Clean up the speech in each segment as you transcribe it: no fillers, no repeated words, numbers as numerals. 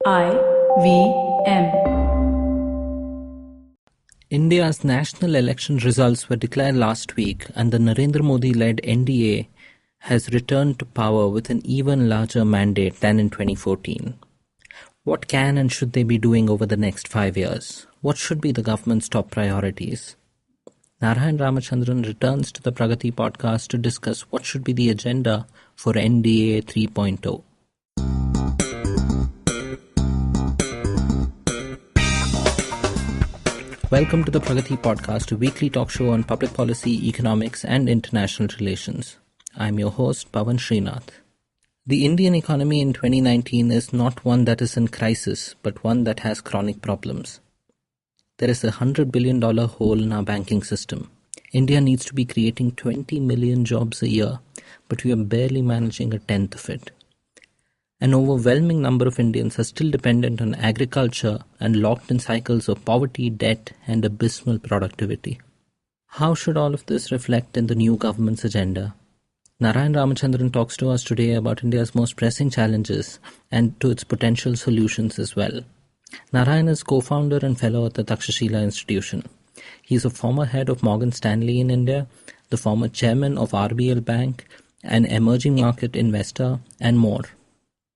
IVM. India's national election results were declared last week, and the Narendra Modi-led NDA has returned to power with an even larger mandate than in 2014. What can and should they be doing over the next 5 years? What should be the government's top priorities? Narayan Ramachandran returns to the Pragati Podcast to discuss what should be the agenda for NDA 3.0. Welcome to the Pragati Podcast, a weekly talk show on public policy, economics, and international relations. I'm your host, Pavan Srinath. The Indian economy in 2019 is not one that is in crisis, but one that has chronic problems. There is a $100 billion hole in our banking system. India needs to be creating 20 million jobs a year, but we are barely managing a tenth of it. An overwhelming number of Indians are still dependent on agriculture and locked in cycles of poverty, debt, and abysmal productivity. How should all of this reflect in the new government's agenda? Narayan Ramachandran talks to us today about India's most pressing challenges and to its potential solutions as well. Narayan is co-founder and fellow at the Takshashila Institution. He is a former head of Morgan Stanley in India, the former chairman of RBL Bank, an emerging market investor, and more.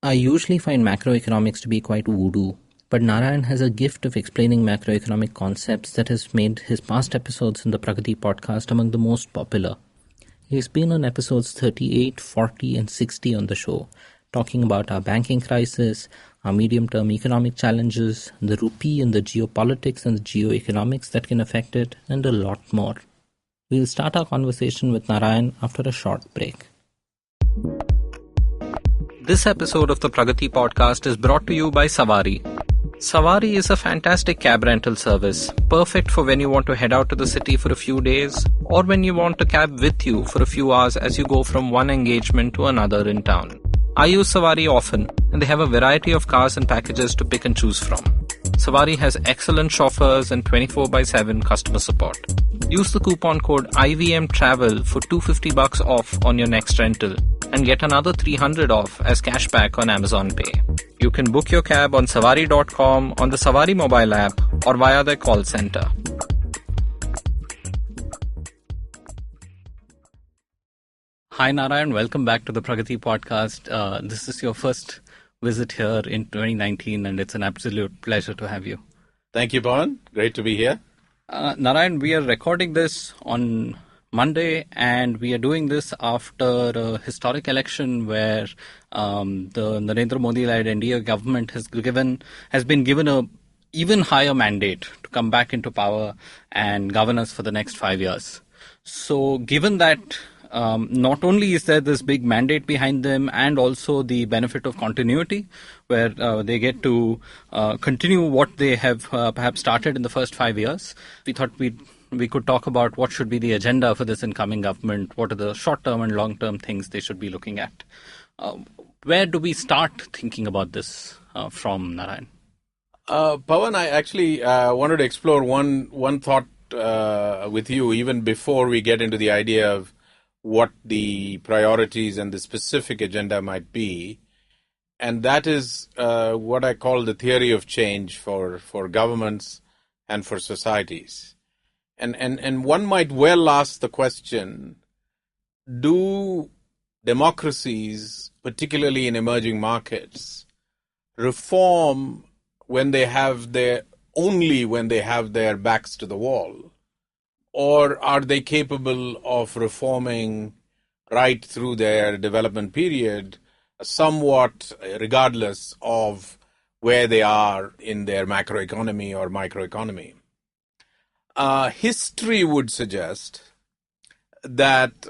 I usually find macroeconomics to be quite voodoo, but Narayan has a gift of explaining macroeconomic concepts that has made his past episodes in the Pragati Podcast among the most popular. He's been on episodes 38, 40, and 60 on the show, talking about our banking crisis, our medium-term economic challenges, the rupee and the geopolitics and the geoeconomics that can affect it, and a lot more. We'll start our conversation with Narayan after a short break. This episode of the Pragati Podcast is brought to you by Savari. Savari is a fantastic cab rental service, perfect for when you want to head out to the city for a few days, or when you want a cab with you for a few hours as you go from one engagement to another in town. I use Savari often, and they have a variety of cars and packages to pick and choose from. Savari has excellent chauffeurs and 24/7 customer support. Use the coupon code IVMTRAVEL for $250 off on your next rental and get another $300 off as cashback on Amazon Pay. You can book your cab on savari.com, on the Savari mobile app, or via their call center. Hi Narayan, welcome back to the Pragati Podcast. This is your first visit here in 2019 and it's an absolute pleasure to have you. Thank you, Pavan. Great to be here. Narayan, we are recording this on Monday and we are doing this after a historic election where the Narendra Modi-led NDA government has been given a even higher mandate to come back into power and govern us for the next 5 years. So given that not only is there this big mandate behind them and also the benefit of continuity where they get to continue what they have perhaps started in the first 5 years, we thought we could talk about what should be the agenda for this incoming government, what are the short-term and long-term things they should be looking at. Where do we start thinking about this from, Narayan? Pavan, I actually wanted to explore one thought with you even before we get into the idea of what the priorities and the specific agenda might be. And that is what I call the theory of change for governments and for societies. And one might well ask the question, do democracies, particularly in emerging markets, reform when they have their backs to the wall? Or are they capable of reforming right through their development period, somewhat regardless of where they are in their macroeconomy or microeconomy? History would suggest that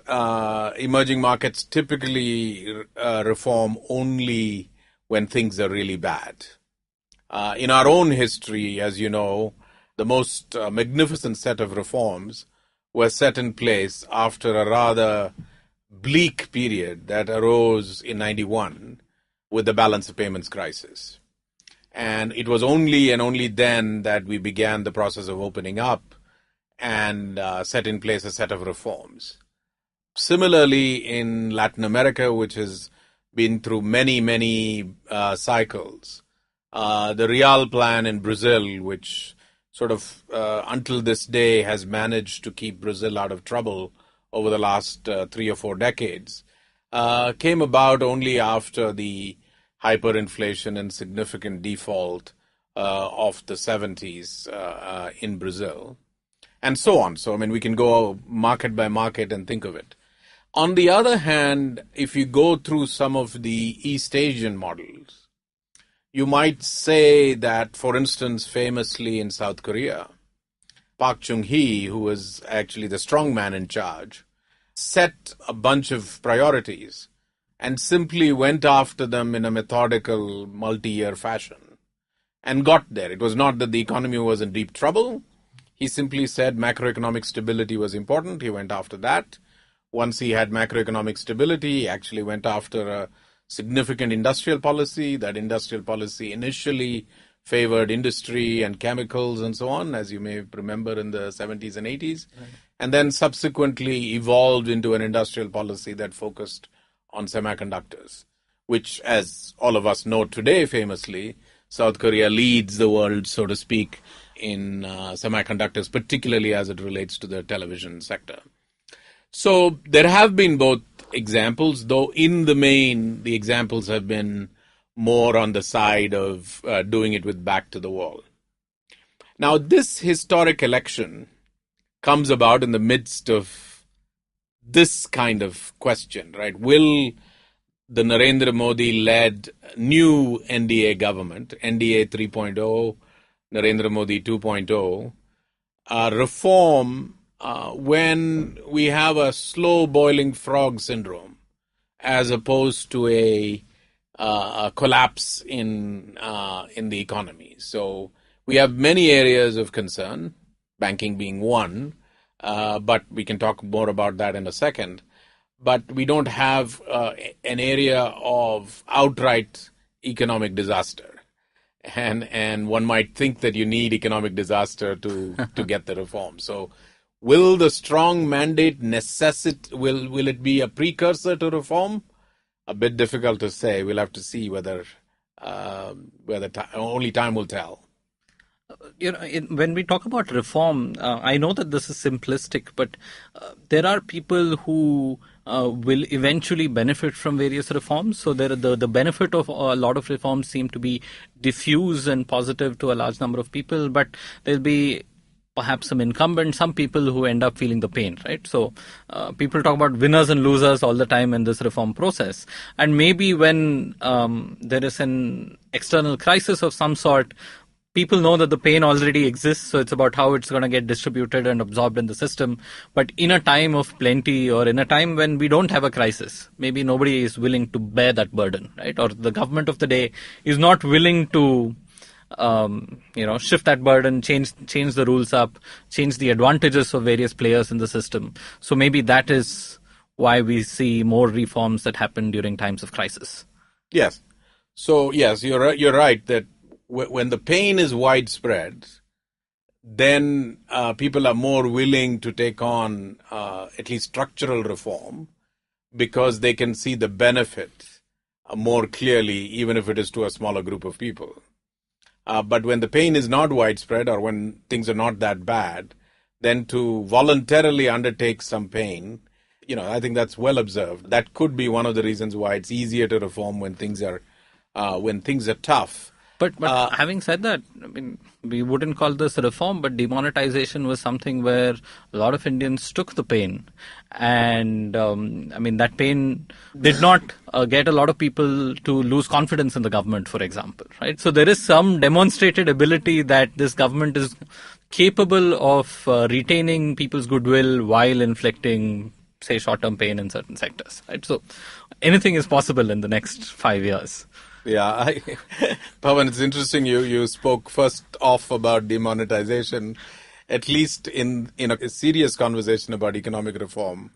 emerging markets typically reform only when things are really bad. In our own history, as you know, the most magnificent set of reforms were set in place after a rather bleak period that arose in 91 with the balance of payments crisis. And it was only then that we began the process of opening up and set in place a set of reforms. Similarly, in Latin America, which has been through many cycles, The Real plan in Brazil, which sort of until this day has managed to keep Brazil out of trouble over the last 3 or 4 decades, came about only after the hyperinflation and significant default of the 70s in Brazil, and so on. So, I mean, we can go market by market and think of it. On the other hand, if you go through some of the East Asian models, you might say that, for instance, famously in South Korea, Park Chung-hee, who was actually the strong man in charge, set a bunch of priorities and simply went after them in a methodical, multi-year fashion and got there. It was not that the economy was in deep trouble. He simply said macroeconomic stability was important. He went after that. Once he had macroeconomic stability, he actually went after a significant industrial policy. That industrial policy initially favored industry and chemicals and so on, as you may remember in the 70s and 80s, right. And then subsequently evolved into an industrial policy that focused on semiconductors, which, as all of us know today famously, South Korea leads the world, so to speak, in semiconductors, particularly as it relates to the television sector. So there have been both examples, though in the main, the examples have been more on the side of doing it with back to the wall. Now, this historic election comes about in the midst of this kind of question, right? Will the Narendra Modi-led new NDA government, NDA 3.0, Narendra Modi 2.0, reform when we have a slow boiling frog syndrome, as opposed to a collapse in the economy. So we have many areas of concern, banking being one, but we can talk more about that in a second. But we don't have an area of outright economic disaster. And one might think that you need economic disaster to get the reform. So will the strong mandate will it be a precursor to reform? A bit difficult to say. We'll have to see whether only time will tell. When we talk about reform, I know that this is simplistic, but there are people who will eventually benefit from various reforms. So the benefit of a lot of reforms seem to be diffuse and positive to a large number of people, but there'll be perhaps some incumbents, some people who end up feeling the pain, right? So people talk about winners and losers all the time in this reform process. And maybe when there is an external crisis of some sort, people know that the pain already exists, so it's about how it's going to get distributed and absorbed in the system. But in a time of plenty, or in a time when we don't have a crisis, maybe nobody is willing to bear that burden, right? Or the government of the day is not willing to shift that burden, change the rules up, change the advantages of various players in the system. So maybe that is why we see more reforms that happen during times of crisis. Yes. So yes, you're right that when the pain is widespread, then people are more willing to take on at least structural reform, because they can see the benefit more clearly, even if it is to a smaller group of people. But when the pain is not widespread, or when things are not that bad, then to voluntarily undertake some pain, I think that's well observed. That could be one of the reasons why it's easier to reform when things are tough. But having said that, I mean, we wouldn't call this a reform, but demonetization was something where a lot of Indians took the pain. And, that pain did not get a lot of people to lose confidence in the government, for example, right? So there is some demonstrated ability that this government is capable of retaining people's goodwill while inflicting, say, short-term pain in certain sectors, right? So anything is possible in the next 5 years. Yeah, Pavan, it's interesting you spoke first off about demonetization. At least in a serious conversation about economic reform,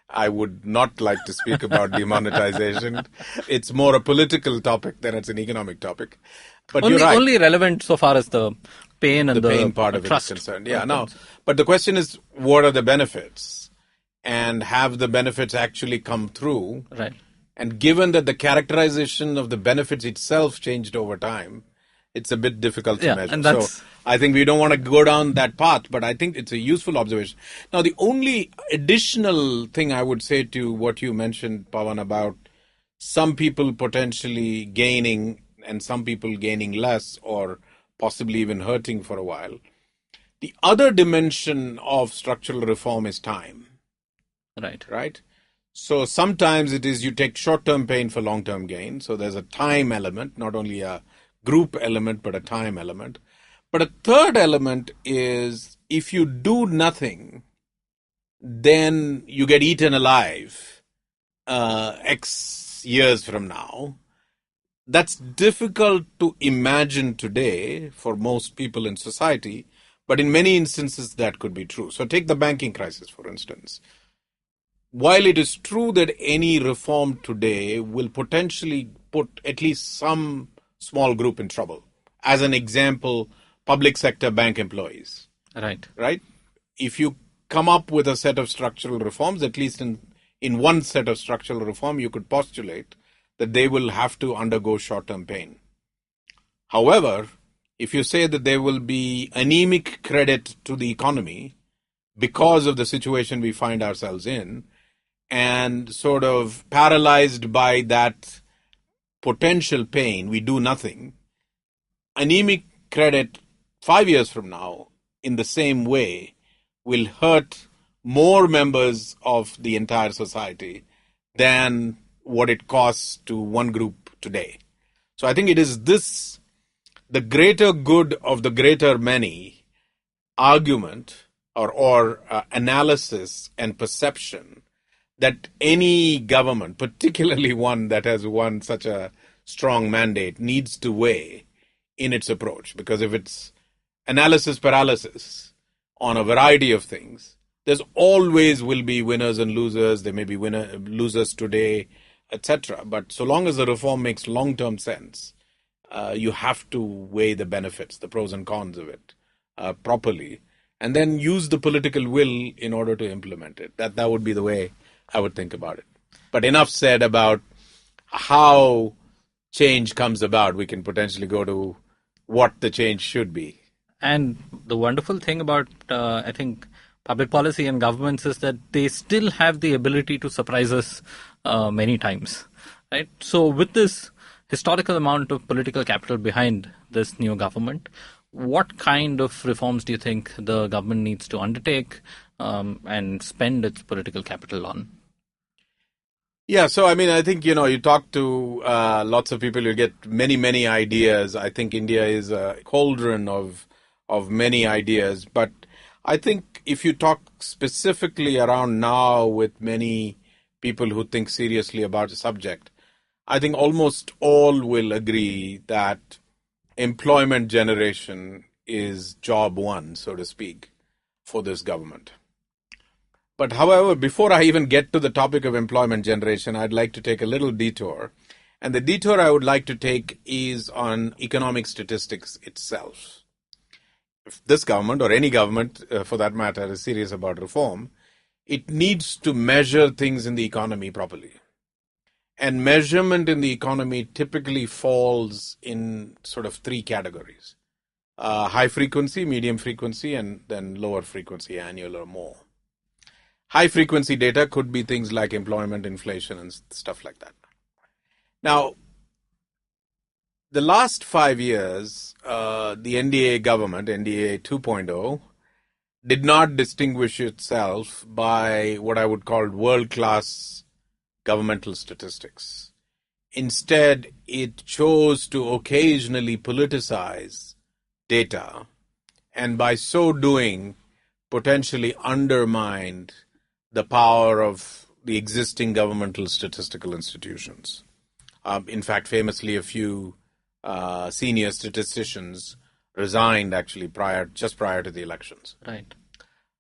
I would not like to speak about demonetization. It's more a political topic than it's an economic topic. But you're right. Only relevant so far as the pain and the pain part of it is concerned. Yeah, now, but the question is, what are the benefits? And have the benefits actually come through? Right. And given that the characterization of the benefits itself changed over time, it's a bit difficult to measure. And that's... So I think we don't want to go down that path, but I think it's a useful observation. Now, the only additional thing I would say to what you mentioned, Pavan, about some people potentially gaining and some people gaining less or possibly even hurting for a while. The other dimension of structural reform is time. Right? So sometimes it is you take short-term pain for long-term gain. So there's a time element, not only a group element, but a time element. But a third element is if you do nothing, then you get eaten alive X years from now. That's difficult to imagine today for most people in society, but in many instances that could be true. So take the banking crisis, for instance. While it is true that any reform today will potentially put at least some small group in trouble, as an example, public sector bank employees. Right? If you come up with a set of structural reforms, at least in one set of structural reform, you could postulate that they will have to undergo short-term pain. However, if you say that there will be anemic credit to the economy because of the situation we find ourselves in, and sort of paralyzed by that potential pain, we do nothing, anemic credit 5 years from now, in the same way, will hurt more members of the entire society than what it costs to one group today. So I think it is this, the greater good of the greater many argument or analysis and perception that any government, particularly one that has won such a strong mandate, needs to weigh in its approach. Because if it's analysis paralysis on a variety of things, there's always will be winners and losers. There may be losers today, etc. But so long as the reform makes long-term sense, you have to weigh the benefits, the pros and cons of it properly, and then use the political will in order to implement it. That would be the way I would think about it. But enough said about how change comes about. We can potentially go to what the change should be. And the wonderful thing about, I think, public policy and governments is that they still have the ability to surprise us many times. Right? So with this historical amount of political capital behind this new government, what kind of reforms do you think the government needs to undertake and spend its political capital on? Yeah, so I mean, I think, you talk to lots of people, you get many, many ideas. I think India is a cauldron of many ideas. But I think if you talk specifically around now with many people who think seriously about the subject, I think almost all will agree that employment generation is job one, so to speak, for this government. But however, before I even get to the topic of employment generation, I'd like to take a little detour. And the detour I would like to take is on economic statistics itself. If this government, or any government for that matter, is serious about reform, it needs to measure things in the economy properly. And measurement in the economy typically falls in sort of three categories. High frequency, medium frequency, and then lower frequency, annual or more. High frequency data could be things like employment, inflation, and stuff like that. Now, the last 5 years, the NDA government, NDA 2.0, did not distinguish itself by what I would call world-class governmental statistics. Instead, it chose to occasionally politicize data, and by so doing, potentially undermined the power of the existing governmental statistical institutions. In fact, famously, a few senior statisticians resigned actually just prior to the elections. Right.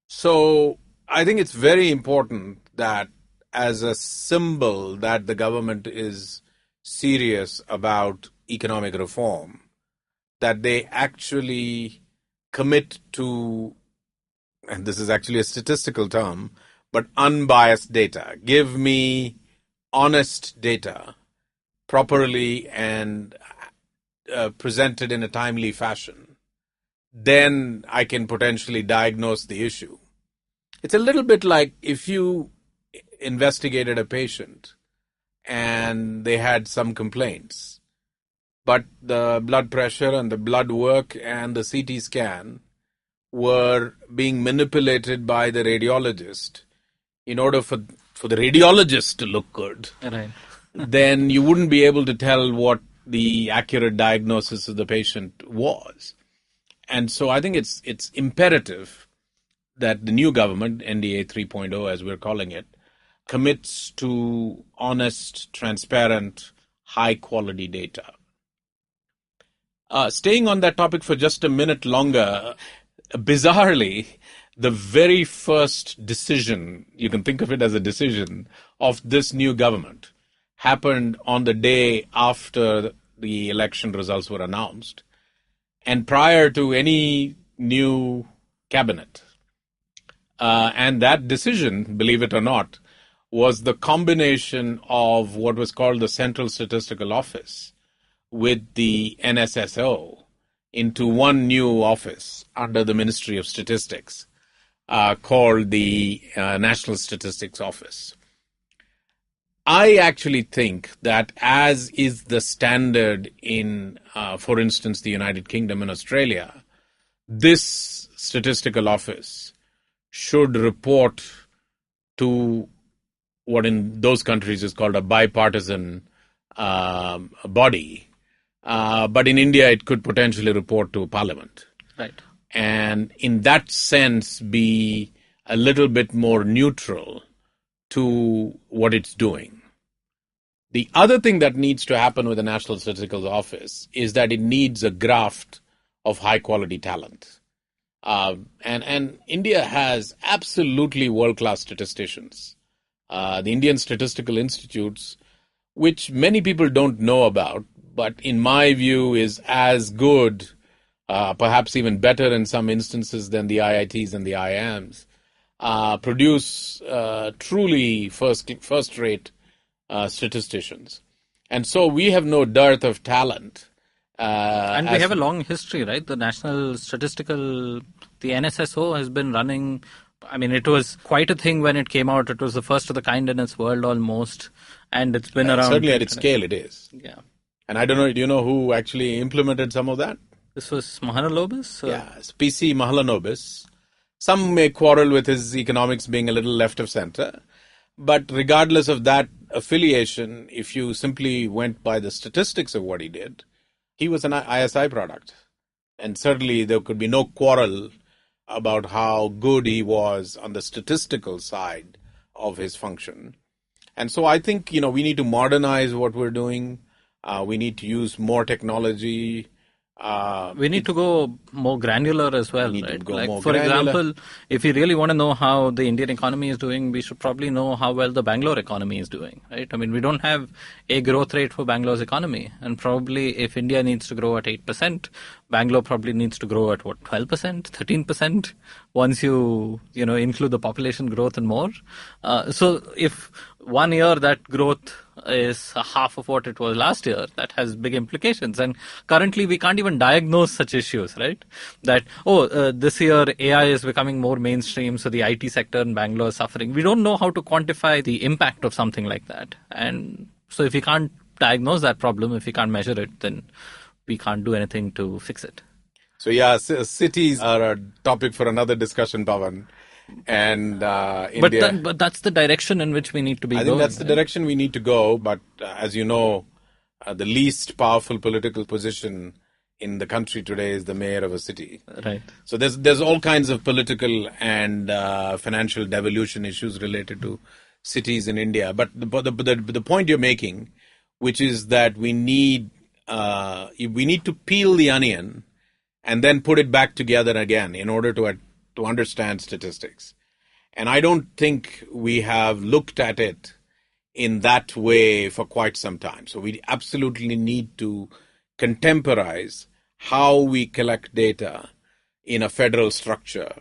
So I think it's very important that as a symbol that the government is serious about economic reform, that they actually commit to, and this is actually a statistical term, but unbiased data. Give me honest data properly and presented in a timely fashion, then I can potentially diagnose the issue. It's a little bit like if you investigated a patient and they had some complaints, but the blood pressure and the blood work and the CT scan were being manipulated by the radiologist in order for the radiologist to look good, Right. then you wouldn't be able to tell what the accurate diagnosis of the patient was. And so I think it's imperative that the new government, NDA 3.0 as we're calling it, commits to honest, transparent, high-quality data. Staying on that topic for just a minute longer, bizarrely, the very first decision, you can think of it as a decision, of this new government happened on the day after the election results were announced and prior to any new cabinet. And that decision, believe it or not, was the combination of what was called the Central Statistical Office with the NSSO into one new office under the Ministry of Statistics called the National Statistics Office. I actually think that, as is the standard in, for instance, the United Kingdom and Australia, this statistical office should report to what in those countries is called a bipartisan body. But in India, it could potentially report to Parliament. Right. And in that sense, be a little bit more neutral to what it's doing. The other thing that needs to happen with the National Statistical Office is that it needs a graft of high-quality talent. And India has absolutely world-class statisticians. The Indian Statistical Institutes, which many people don't know about, but in my view is as good, perhaps even better in some instances than the IITs and the IIMs, produce truly first-rate statisticians. And so we have no dearth of talent. And we have a long history, right? The National Statistical, the NSSO has been running. I mean, it was quite a thing when it came out. It was the first of the kind in its world almost. And it's been around. Certainly at its scale it is. Yeah. And I don't know, do you know who actually implemented some of that? This was Mahalanobis? Yeah, it's PC Mahalanobis. Some may quarrel with his economics being a little left of center. But regardless of that affiliation, if you simply went by the statistics of what he did, he was an ISI product. And certainly there could be no quarrel about how good he was on the statistical side of his function. And so I think, we need to modernize what we're doing. We need to use more technology. We need to go more granular as well, right? For example, if we really want to know how the Indian economy is doing, we should probably know how well the Bangalore economy is doing, right? I mean, we don't have a growth rate for Bangalore's economy. And probably if India needs to grow at 8%, Bangalore probably needs to grow at 12%, 13%, once you include the population growth and more. So if 1 year that growth is half of what it was last year, that has big implications. And currently we can't even diagnose such issues, right? That, this year AI is becoming more mainstream, so the IT sector in Bangalore is suffering. We don't know how to quantify the impact of something like that. And so if we can't diagnose that problem, if we can't measure it, then we can't do anything to fix it. So cities are a topic for another discussion, Pavan. And India. But that's the direction in which we need to be going. I think that's the direction we need to go. But as you know, the least powerful political position in the country today is the mayor of a city. Right. So there's all kinds of political and financial devolution issues related to cities in India. But the point you're making, which is that we need to peel the onion and then put it back together again in order to understand statistics. And I don't think we have looked at it in that way for quite some time. So we absolutely need to contemporize how we collect data in a federal structure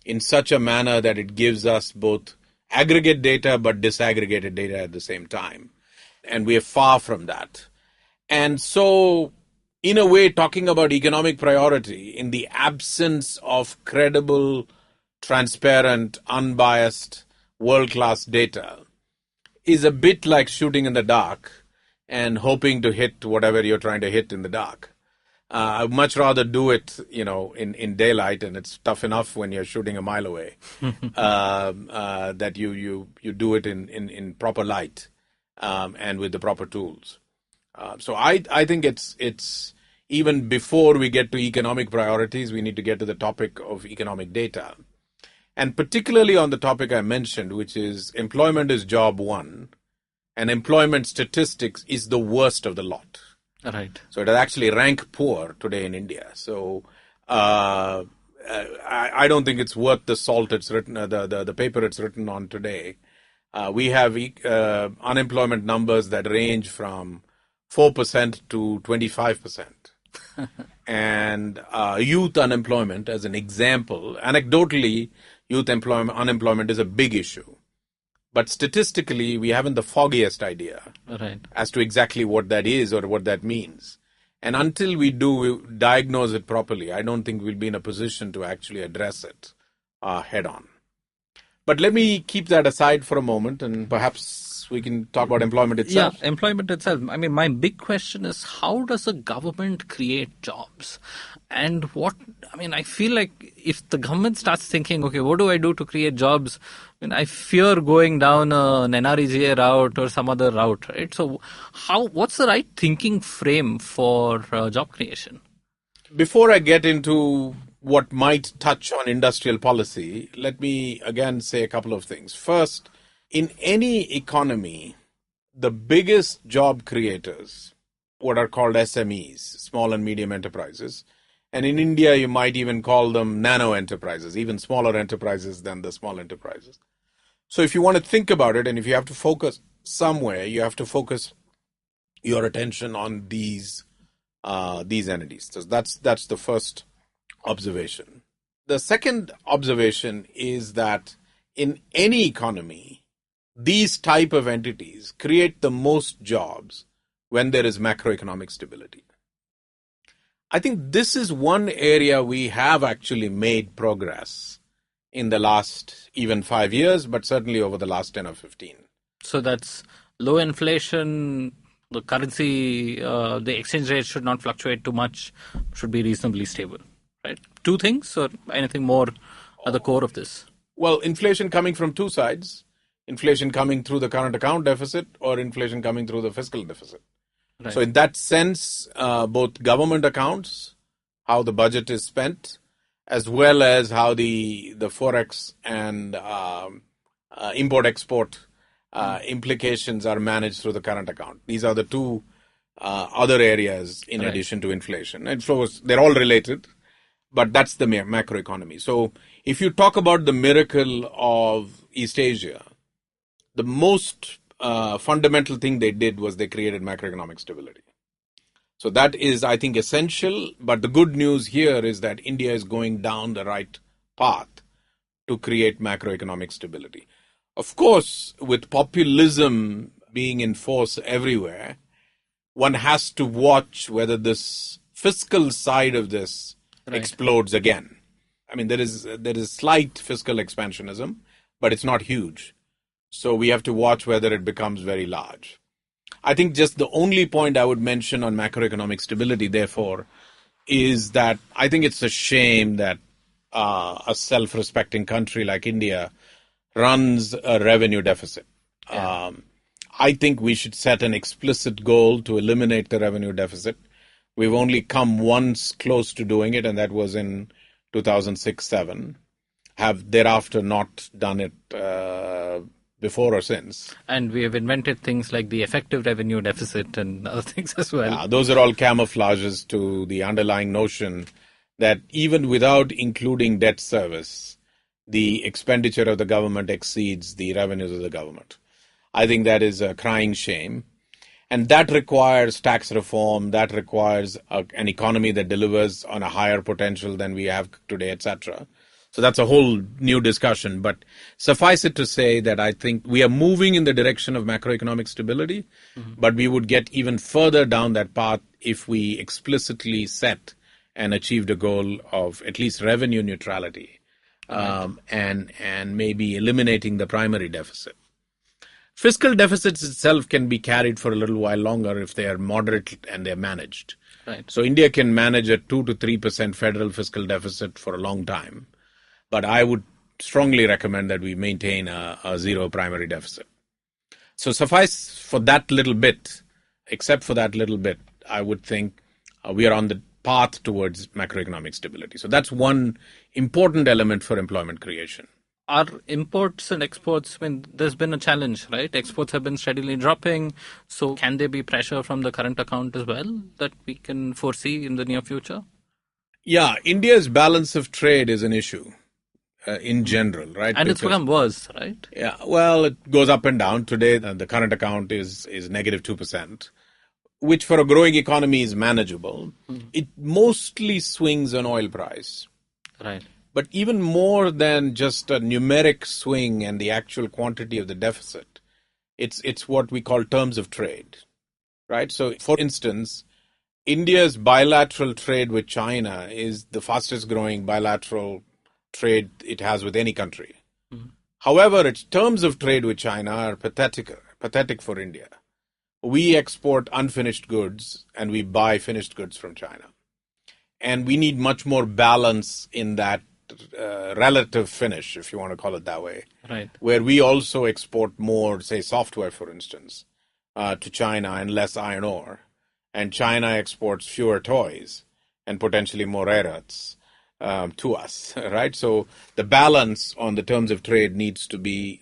in such a manner that it gives us both aggregate data but disaggregated data at the same time. And we are far from that. And so in a way, talking about economic priority in the absence of credible, transparent, unbiased, world-class data is a bit like shooting in the dark and hoping to hit whatever you're trying to hit in the dark. I'd much rather do it, in daylight, and it's tough enough when you're shooting a mile away, that you do it in proper light, and with the proper tools. So I think it's even before we get to economic priorities, we need to get to the topic of economic data. And particularly on the topic I mentioned, which is employment is job one, and employment statistics is the worst of the lot. Right. So it actually rank poor today in India. So I don't think it's worth the salt it's written, the paper it's written on today. We have unemployment numbers that range from 4% to 25%. And youth unemployment, as an example, anecdotally, youth unemployment is a big issue. But statistically, we haven't the foggiest idea as to exactly what that is or what that means. And until we diagnose it properly, I don't think we'll be in a position to actually address it head on. But let me keep that aside for a moment, and perhaps we can talk about employment itself. Yeah, employment itself. I mean, my big question is, how does a government create jobs? And I feel like if the government starts thinking, okay, what do I do to create jobs? I fear going down an NREGA route or some other route, right? So what's the right thinking frame for job creation? Before I get into what might touch on industrial policy, let me again say a couple of things. First, in any economy, the biggest job creators, what are called SMEs, small and medium enterprises, and in India you might even call them nano enterprises, even smaller enterprises than the small enterprises. So if you want to think about it, and if you have to focus somewhere, you have to focus your attention on these entities. So that's the first observation. The second observation is that in any economy, these type of entities create the most jobs when there is macroeconomic stability. I think this is one area we have actually made progress in the last even 5 years, but certainly over the last 10 or 15. So that's low inflation, the currency, the exchange rate should not fluctuate too much, should be reasonably stable, right? Two things or anything more at the core of this? Well, inflation coming from two sides, inflation coming through the current account deficit or inflation coming through the fiscal deficit. Right. So in that sense, both government accounts, how the budget is spent, as well as how the forex and import-export implications are managed through the current account. These are the two other areas in addition to inflation. And so they're all related, but that's the macroeconomy. So if you talk about the miracle of East Asia, the most fundamental thing they did was they created macroeconomic stability. So that is, I think, essential. But the good news here is that India is going down the right path to create macroeconomic stability. Of course, with populism being in force everywhere, one has to watch whether this fiscal side of this explodes again. I mean, there is slight fiscal expansionism, but it's not huge. So we have to watch whether it becomes very large. I think just the only point I would mention on macroeconomic stability, therefore, is that I think it's a shame that a self-respecting country like India runs a revenue deficit. Yeah. I think we should set an explicit goal to eliminate the revenue deficit. We've only come once close to doing it, and that was in 2006-07. Have thereafter not done it before or since. And we have invented things like the effective revenue deficit and other things as well. Yeah, those are all camouflages to the underlying notion that even without including debt service, the expenditure of the government exceeds the revenues of the government. I think that is a crying shame. And that requires tax reform, that requires an economy that delivers on a higher potential than we have today, etc. So that's a whole new discussion. But suffice it to say that I think we are moving in the direction of macroeconomic stability, but we would get even further down that path if we explicitly set and achieved a goal of at least revenue neutrality, and maybe eliminating the primary deficit. Fiscal deficits itself can be carried for a little while longer if they are moderate and they're managed. Right. So India can manage a 2 to 3% federal fiscal deficit for a long time. But I would strongly recommend that we maintain a zero primary deficit. So suffice for that little bit, except for that little bit, I would think we are on the path towards macroeconomic stability. So that's one important element for employment creation. Our imports and exports, there's been a challenge, right? Exports have been steadily dropping. So can there be pressure from the current account as well that we can foresee in the near future? Yeah, India's balance of trade is an issue in general, right? And it's become worse, right? Yeah, well, it goes up and down. Today, the current account is negative 2%, which for a growing economy is manageable. It mostly swings on oil price. Right. But even more than just a numeric swing and the actual quantity of the deficit, it's what we call terms of trade, right? So, for instance, India's bilateral trade with China is the fastest growing bilateral trade it has with any country. However, its terms of trade with China are pathetic for India. We export unfinished goods and we buy finished goods from China. And we need much more balance in that relative finish, if you want to call it that way, right? Where we also export more, say, software, for instance, to China and less iron ore. And China exports fewer toys and potentially more rare earths to us, right? So the balance on the terms of trade needs to be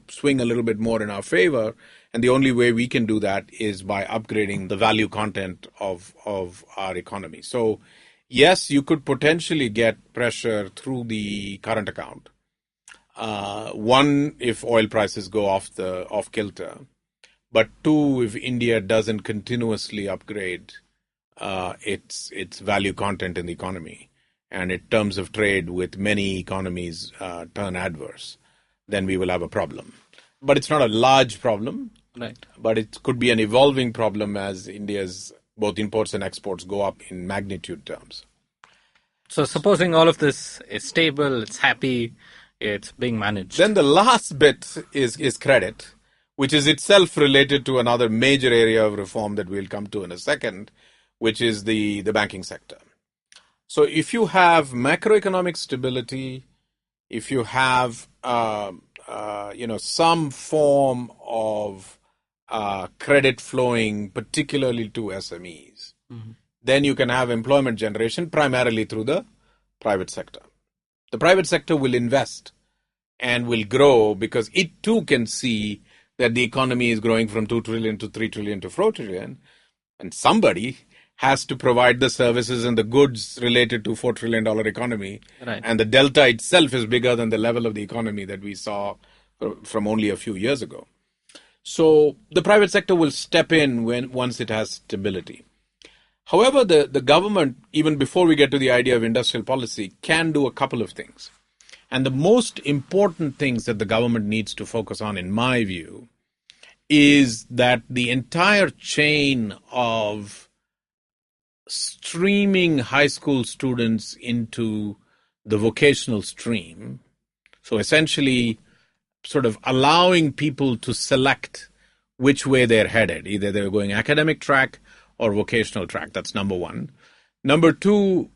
swing a little bit more in our favor. And the only way we can do that is by upgrading the value content of our economy. So yes, you could potentially get pressure through the current account. One, if oil prices go off kilter. But two, if India doesn't continuously upgrade its value content in the economy, and in terms of trade with many economies turn adverse, then we will have a problem. But it's not a large problem, right? But it could be an evolving problem as India's both imports and exports go up in magnitude terms. So supposing all of this is stable, it's happy, it's being managed. Then the last bit is credit, which is itself related to another major area of reform that we'll come to in a second, which is the banking sector. So if you have macroeconomic stability, if you have some form of credit flowing, particularly to SMEs, then you can have employment generation primarily through the private sector. The private sector will invest and will grow because it too can see that the economy is growing from 2 trillion to 3 trillion to 4 trillion. And somebody has to provide the services and the goods related to $4 trillion economy. Right. And the delta itself is bigger than the level of the economy that we saw from only a few years ago. So the private sector will step in once it has stability. However, the government, even before we get to the idea of industrial policy, can do a couple of things. And the most important things that the government needs to focus on, in my view, is that the entire chain of streaming high school students into the vocational stream, so essentially sort of allowing people to select which way they're headed, either they're going academic track or vocational track. That's number one. Number two,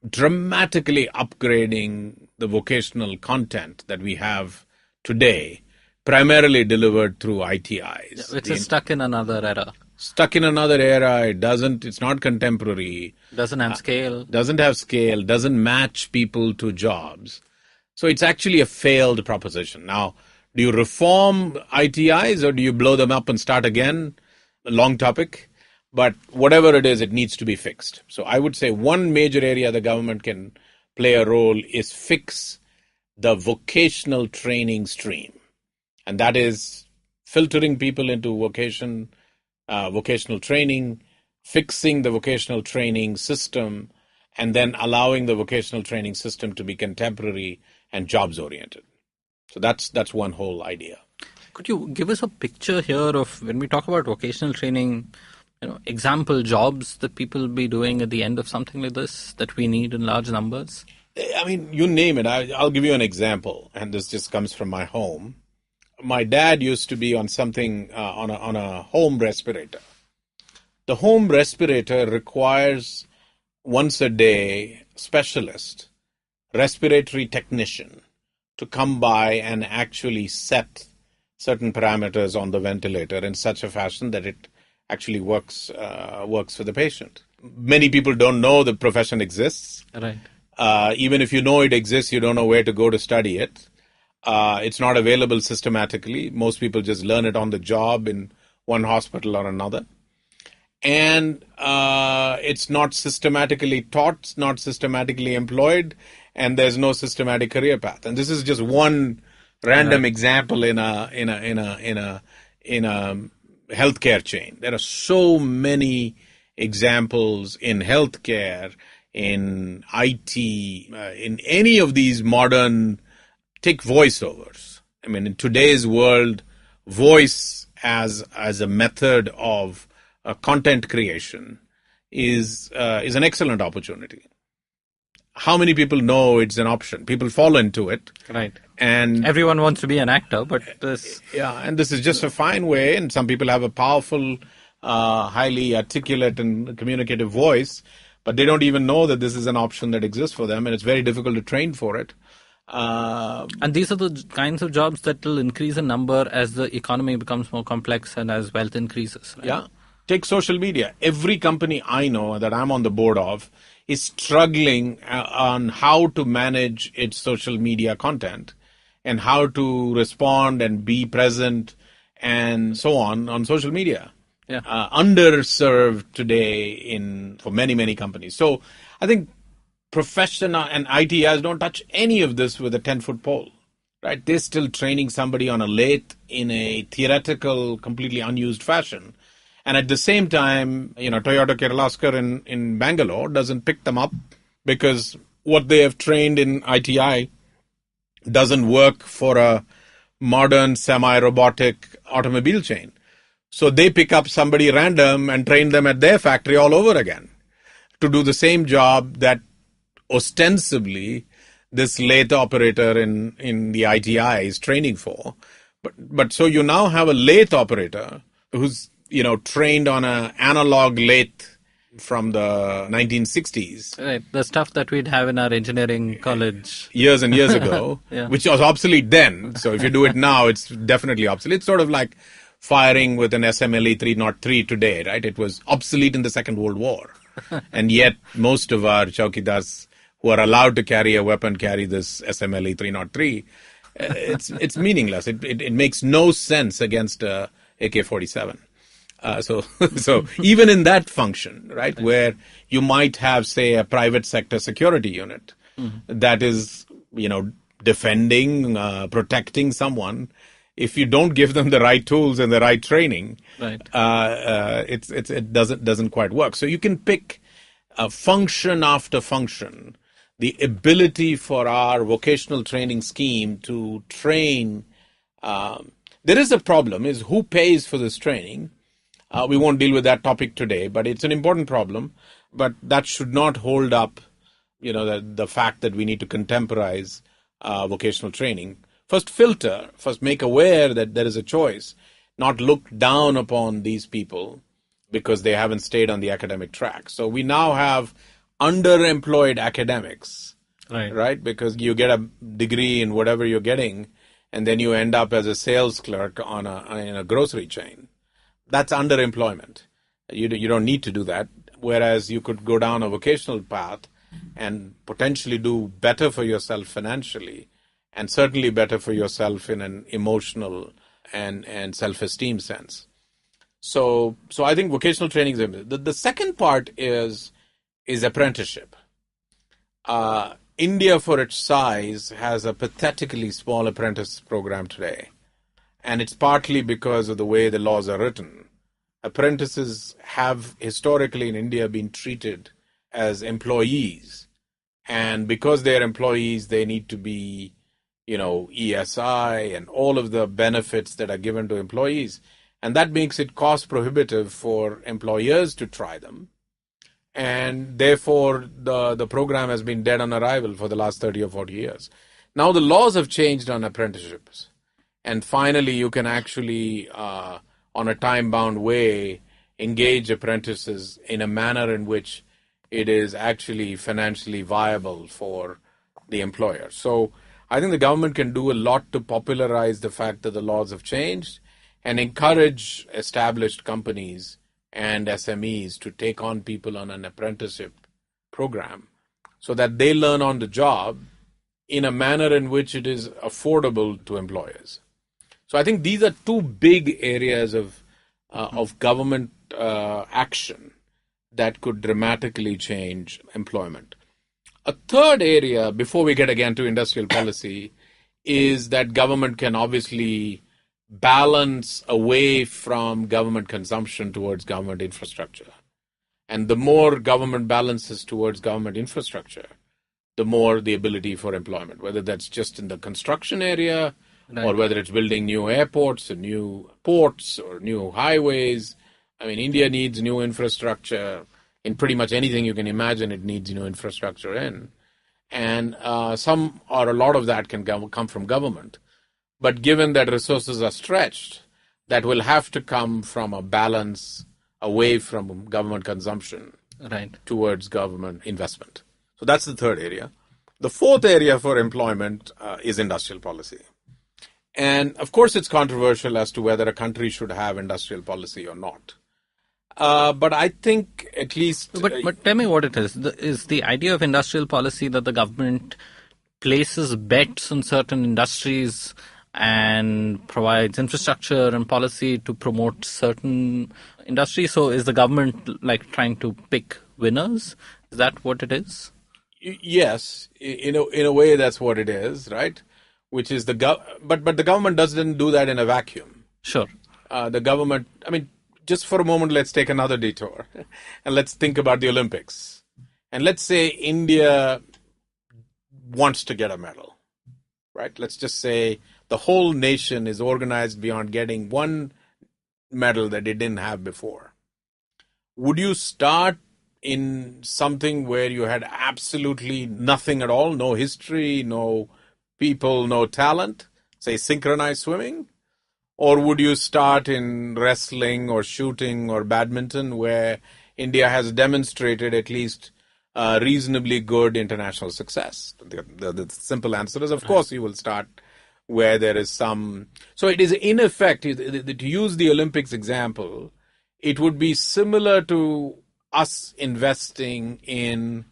dramatically upgrading the vocational content that we have today, primarily delivered through ITIs. Which is stuck in another era. Stuck in another era. It's not contemporary. Doesn't have scale. Doesn't have scale. Doesn't match people to jobs. So it's actually a failed proposition. Now, do you reform ITIs or do you blow them up and start again? A long topic. But whatever it is, it needs to be fixed. So I would say one major area the government can play a role is fix the vocational training stream. And that is filtering people into vocational training, fixing the vocational training system, and then allowing the vocational training system to be contemporary and jobs oriented. So that's one whole idea. Could you give us a picture here of, when we talk about vocational training, example jobs that people will be doing at the end of something like this that we need in large numbers? I mean, you name it. I'll give you an example, and this just comes from my home. My dad used to be on something on a home respirator. The home respirator requires once a day specialist respiratory technician to come by and actually set certain parameters on the ventilator in such a fashion that it actually works for the patient. Many people don't know the profession exists. Right. Even if you know it exists, you don't know where to go to study it. It's not available systematically. Most people just learn it on the job in one hospital or another. And it's not systematically taught, it's not systematically employed, and there's no systematic career path. And this is just one random example in a healthcare chain. There are so many examples in healthcare, in IT, in any of these modern, take voiceovers. I mean, in today's world, voice as a method of content creation is an excellent opportunity. How many people know it's an option? People fall into it. Right. And everyone wants to be an actor, but this... Yeah, and this is just a fine way, and some people have a powerful, highly articulate and communicative voice, but they don't even know that this is an option that exists for them, and it's very difficult to train for it. And these are the kinds of jobs that will increase in number as the economy becomes more complex and as wealth increases. Right? Yeah. Take social media. Every company I know that I'm on the board of is struggling on how to manage its social media content and how to respond and be present and so on social media. Yeah. Underserved today for many, many companies. So I think professional and ITIs don't touch any of this with a 10-foot pole, right? They're still training somebody on a lathe in a theoretical, completely unused fashion. And at the same time, Toyota Kirloskar in Bangalore doesn't pick them up because what they have trained in ITI doesn't work for a modern semi-robotic automobile chain. So they pick up somebody random and train them at their factory all over again to do the same job that ostensibly this lathe operator in the ITI is training for. But so you now have a lathe operator who's trained on an analog lathe from the 1960s. Right, the stuff that we'd have in our engineering college. Years and years ago, yeah. Which was obsolete then. So if you do it now, it's definitely obsolete. It's sort of like firing with an SMLE 303 today, right? It was obsolete in the Second World War. And yet most of our Chaukidars who are allowed to carry a weapon carry this SMLE 303. It's meaningless. It makes no sense against AK-47. So even in that function, right, where you might have, say, a private sector security unit that is, defending, protecting someone, if you don't give them the right tools and the right training, right. It doesn't quite work. So you can pick function after function. The ability for our vocational training scheme to train, there is a problem, is who pays for this training. We won't deal with that topic today, but it's an important problem. But that should not hold up, the fact that we need to contemporize vocational training. First make aware that there is a choice, not look down upon these people because they haven't stayed on the academic track. So we now have underemployed academics, right? Because you get a degree in whatever you're getting, and then you end up as a sales clerk in a grocery chain. That's underemployment. You don't need to do that. Whereas you could go down a vocational path and potentially do better for yourself financially, and certainly better for yourself in an emotional and self-esteem sense. So I think vocational training is the second part is apprenticeship. India, for its size, has a pathetically small apprentice program today. And it's partly because of the way the laws are written. Apprentices have historically in India been treated as employees. And because they're employees, they need to be, ESI and all of the benefits that are given to employees. And that makes it cost prohibitive for employers to try them. And therefore, the program has been dead on arrival for the last 30 or 40 years. Now the laws have changed on apprenticeships. And finally, you can actually, on a time-bound way, engage apprentices in a manner in which it is actually financially viable for the employer. So I think the government can do a lot to popularize the fact that the laws have changed and encourage established companies and SMEs to take on people on an apprenticeship program so that they learn on the job in a manner in which it is affordable to employers. So I think these are two big areas of government action that could dramatically change employment. A third area, before we get again to industrial policy, is that government can obviously balance away from government consumption towards government infrastructure. And the more government balances towards government infrastructure, the more the ability for employment, whether that's just in the construction area, right, or whether it's building new airports or new ports or new highways. I mean, India needs new infrastructure. In pretty much anything you can imagine, it needs new infrastructure in. And some or a lot of that can come from government. But given that resources are stretched, that will have to come from a balance away from government consumption, right, towards government investment. So that's the third area. The fourth area for employment is industrial policy. And of course, it's controversial as to whether a country should have industrial policy or not. But I think at least... But tell me what it is. Is the idea of industrial policy that the government places bets on certain industries and provides infrastructure and policy to promote certain industries? So is the government like trying to pick winners? Is that what it is? Yes, in a way that's what it is, right? Which is but the government doesn't do that in a vacuum. Sure. The government, I mean, just for a moment, let's take another detour and let's think about the Olympics. And let's say India wants to get a medal, right? Let's just say the whole nation is organized beyond getting one medal that it didn't have before. Would you start in something where you had absolutely nothing at all, no history, no people, no talent, say synchronized swimming? Or would you start in wrestling or shooting or badminton, where India has demonstrated at least reasonably good international success? The simple answer is, of course, you will start where there is some... So it is in effect, to use the Olympics example, it would be similar to us investing in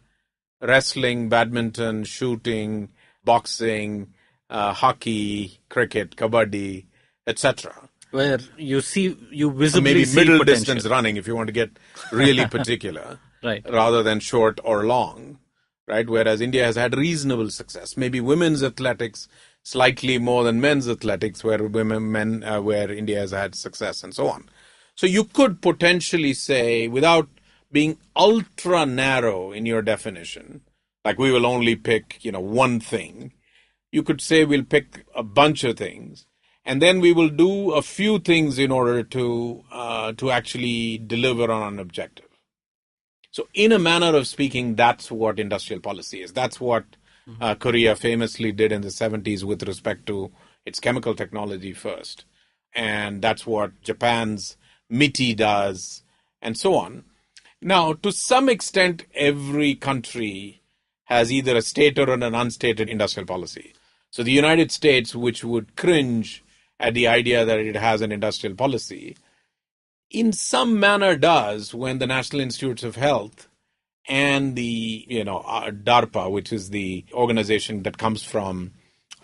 wrestling, badminton, shooting, boxing, hockey, cricket, kabaddi, etc. Where you visibly maybe see middle potential. Distance running, if you want to get really particular, right, rather than short or long, right? Whereas India has had reasonable success. Maybe women's athletics slightly more than men's athletics, where India has had success, and so on. So you could potentially say, without being ultra narrow in your definition, like we will only pick, one thing, you could say we'll pick a bunch of things, and then we will do a few things in order to actually deliver on an objective. So in a manner of speaking, that's what industrial policy is. That's what Korea famously did in the 70s with respect to its chemical technology first. And that's what Japan's MITI does, and so on. Now, to some extent, every country has either a stated or an unstated industrial policy. So the United States, which would cringe at the idea that it has an industrial policy, in some manner does when the National Institutes of Health and the DARPA, which is the organization that comes from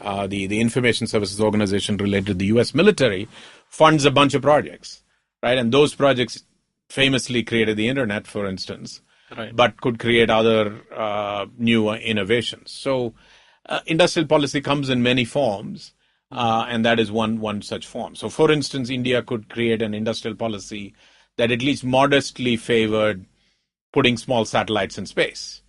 the Information Services Organization related to the U.S. military, funds a bunch of projects, right? And those projects famously created the internet, for instance, right, but could create other new innovations. So industrial policy comes in many forms. And that is one such form. So, for instance, India could create an industrial policy that at least modestly favored putting small satellites in space.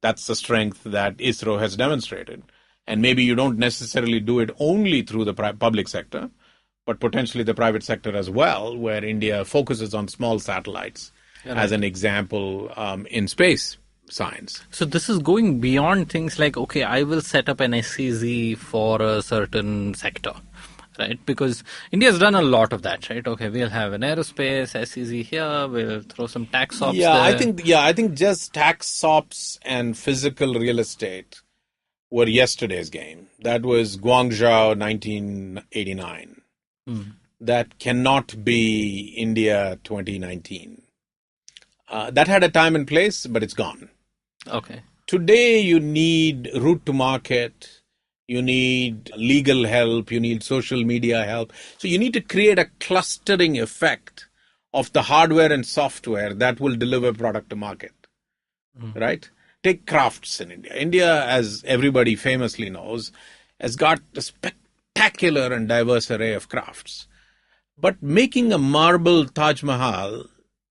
That's the strength that ISRO has demonstrated. And maybe you don't necessarily do it only through the public sector, but potentially the private sector as well, where India focuses on small satellites as an example in space science. So this is going beyond things like, okay, I will set up an SEZ for a certain sector, right? Because India's done a lot of that, right? Okay, we'll have an aerospace SEZ here, we'll throw some tax ops there. I think just tax ops and physical real estate were yesterday's game. That was Guangzhou 1989. That cannot be India 2019. That had a time and place, but it's gone. Okay. Today you need route to market, you need legal help, you need social media help. So you need to create a clustering effect of the hardware and software that will deliver product to market, right? Take crafts in India. India, as everybody famously knows, has got a spectacular and diverse array of crafts. But making a marble Taj Mahal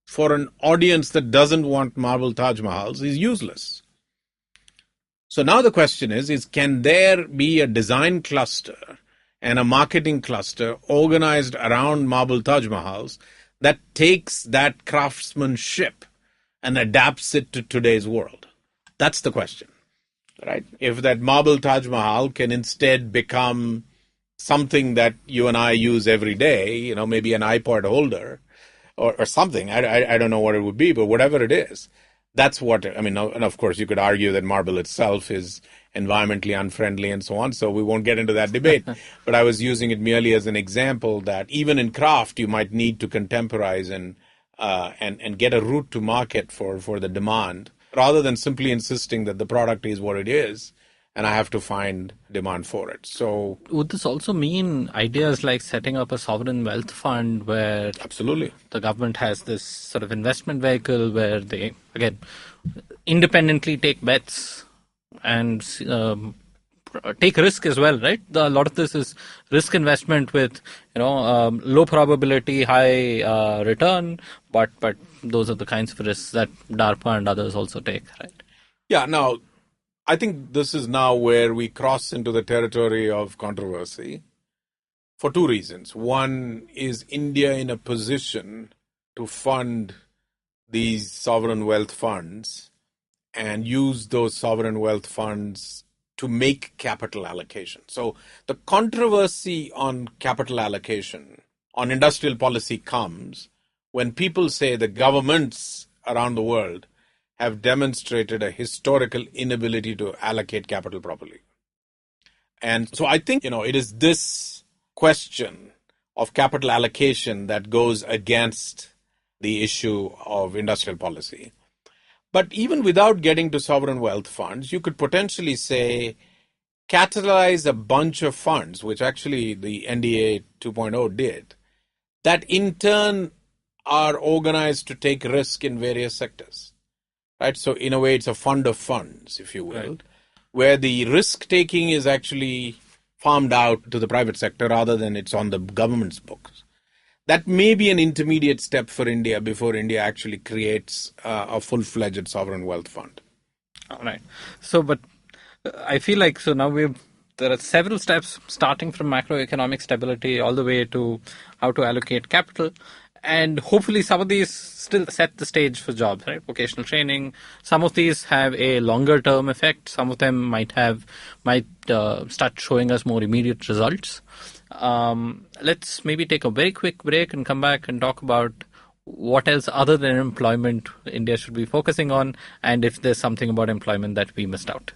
for an audience that doesn't want marble Taj Mahals is useless. So now the question is can there be a design cluster and a marketing cluster organized around marble Taj Mahals that takes that craftsmanship and adapts it to today's world? That's the question, right? If that marble Taj Mahal can instead become something that you and I use every day, maybe an iPod holder or something. I don't know what it would be, but whatever it is, that's what, and of course you could argue that marble itself is environmentally unfriendly and so on, so we won't get into that debate. But I was using it merely as an example that even in craft, you might need to contemporize and get a route to market for the demand, rather than simply insisting that the product is what it is, and I have to find demand for it. So, would this also mean ideas like setting up a sovereign wealth fund where absolutely the government has this sort of investment vehicle where they, again, independently take bets and take risk as well, right? A lot of this is risk investment with, low probability, high return, but those are the kinds of risks that DARPA and others also take, right? Yeah, now, I think this is now where we cross into the territory of controversy for two reasons. One is India in a position to fund these sovereign wealth funds and use those sovereign wealth funds to make capital allocation. So the controversy on capital allocation, on industrial policy comes when people say the governments around the world have demonstrated a historical inability to allocate capital properly. And so I think, it is this question of capital allocation that goes against the issue of industrial policy. But even without getting to sovereign wealth funds, you could potentially say, catalyze a bunch of funds, which actually the NDA 2.0 did, that in turn are organized to take risk in various sectors. Right? So in a way, it's a fund of funds, if you will, right, where the risk-taking is actually farmed out to the private sector rather than it's on the government's books. That may be an intermediate step for India before India actually creates a full-fledged sovereign wealth fund. All right. So, but I feel like, so now there are several steps starting from macroeconomic stability all the way to how to allocate capital. And hopefully some of these still set the stage for jobs, right? Vocational training. Some of these have a longer term effect. Some of them might start showing us more immediate results. Let's maybe take a very quick break and come back and talk about what else other than employment India should be focusing on, and if there's something about employment that we missed out.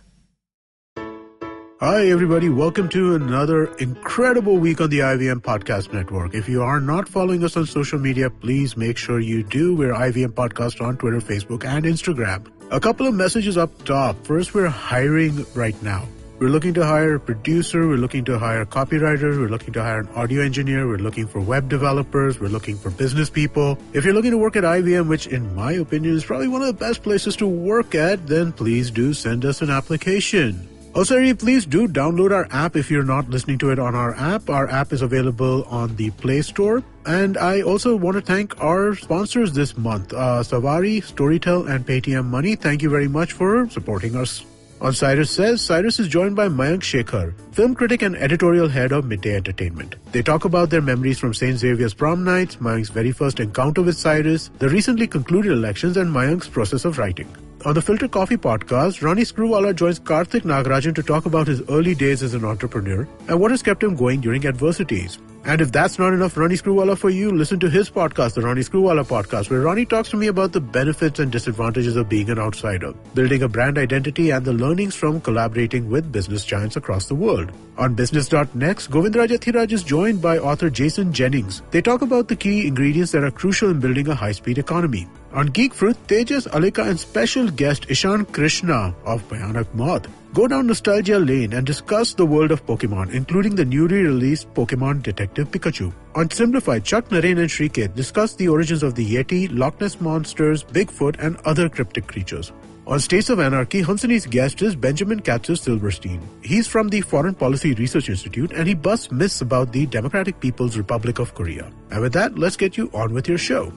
Hi, everybody. Welcome to another incredible week on the IVM Podcast Network. If you are not following us on social media, please make sure you do. We're IVM Podcast on Twitter, Facebook, and Instagram. A couple of messages up top. First, we're hiring right now. We're looking to hire a producer. We're looking to hire copywriters. We're looking to hire an audio engineer. We're looking for web developers. We're looking for business people. If you're looking to work at IVM, which in my opinion is probably one of the best places to work at, then please do send us an application. Also, please do download our app if you're not listening to it on our app. Our app is available on the Play Store. And I also want to thank our sponsors this month, Savari, Storytel, and Paytm Money. Thank you very much for supporting us. On Cyrus Says, Cyrus is joined by Mayank Shekhar, film critic and editorial head of Midday Entertainment. They talk about their memories from St. Xavier's prom nights, Mayank's very first encounter with Cyrus, the recently concluded elections, and Mayank's process of writing. On the Filter Coffee podcast, Ronnie Screwwala joins Karthik Nagarajan to talk about his early days as an entrepreneur and what has kept him going during adversities. And if that's not enough Ronnie Screwwala for you, listen to his podcast, the Ronnie Screwwala Podcast, where Ronnie talks to me about the benefits and disadvantages of being an outsider, building a brand identity, and the learnings from collaborating with business giants across the world. On Business.next, Govindraj Athiraj is joined by author Jason Jennings. They talk about the key ingredients that are crucial in building a high-speed economy. On Geek Fruit, Tejas, Alika, and special guest Ishan Krishna of Bhayanak Maud go down nostalgia lane and discuss the world of Pokemon, including the newly released Pokemon Detective Pikachu. On Simplified, Chuck, Narayan, and Shrikeet discuss the origins of the Yeti, Loch Ness Monsters, Bigfoot, and other cryptic creatures. On States of Anarchy, Hansani's guest is Benjamin Katzer-Silverstein. He's from the Foreign Policy Research Institute, and he busts myths about the Democratic People's Republic of Korea. And with that, let's get you on with your show.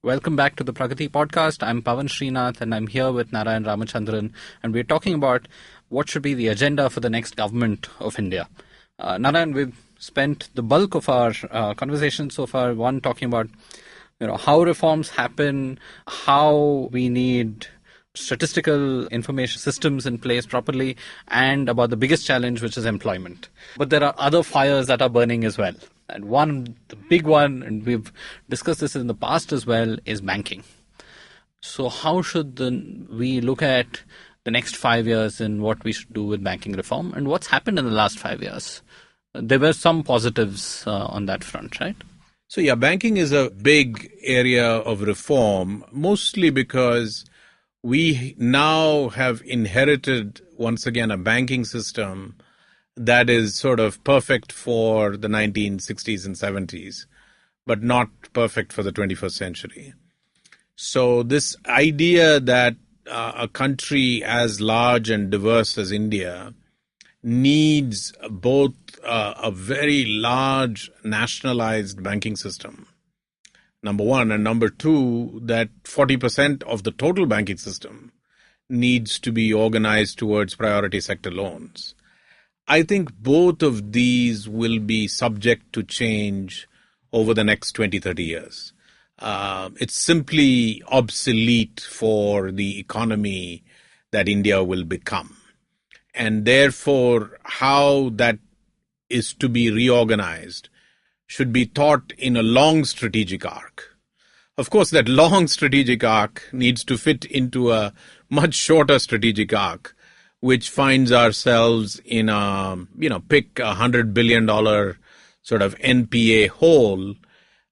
Welcome back to the Pragati Podcast. I'm Pavan Srinath and I'm here with Narayan Ramachandran, and we're talking about what should be the agenda for the next government of India. Narayan, we've spent the bulk of our conversation so far, one talking about how reforms happen, how we need statistical information systems in place properly, and about the biggest challenge, which is employment. But there are other fires that are burning as well. And one, the big one, and we've discussed this in the past as well, is banking. So how should we look at the next 5 years and what we should do with banking reform, and what's happened in the last 5 years? There were some positives on that front, right? So yeah, banking is a big area of reform, mostly because we now have inherited, once again, a banking system that is sort of perfect for the 1960s and 70s, but not perfect for the 21st century. So this idea that a country as large and diverse as India needs both a very large nationalized banking system, number one, and number two, that 40% of the total banking system needs to be organized towards priority sector loans. I think both of these will be subject to change over the next 20, 30 years. It's simply obsolete for the economy that India will become. And therefore, how that is to be reorganized should be thought in a long strategic arc. Of course, that long strategic arc needs to fit into a much shorter strategic arc, which finds ourselves in pick $100 billion sort of NPA hole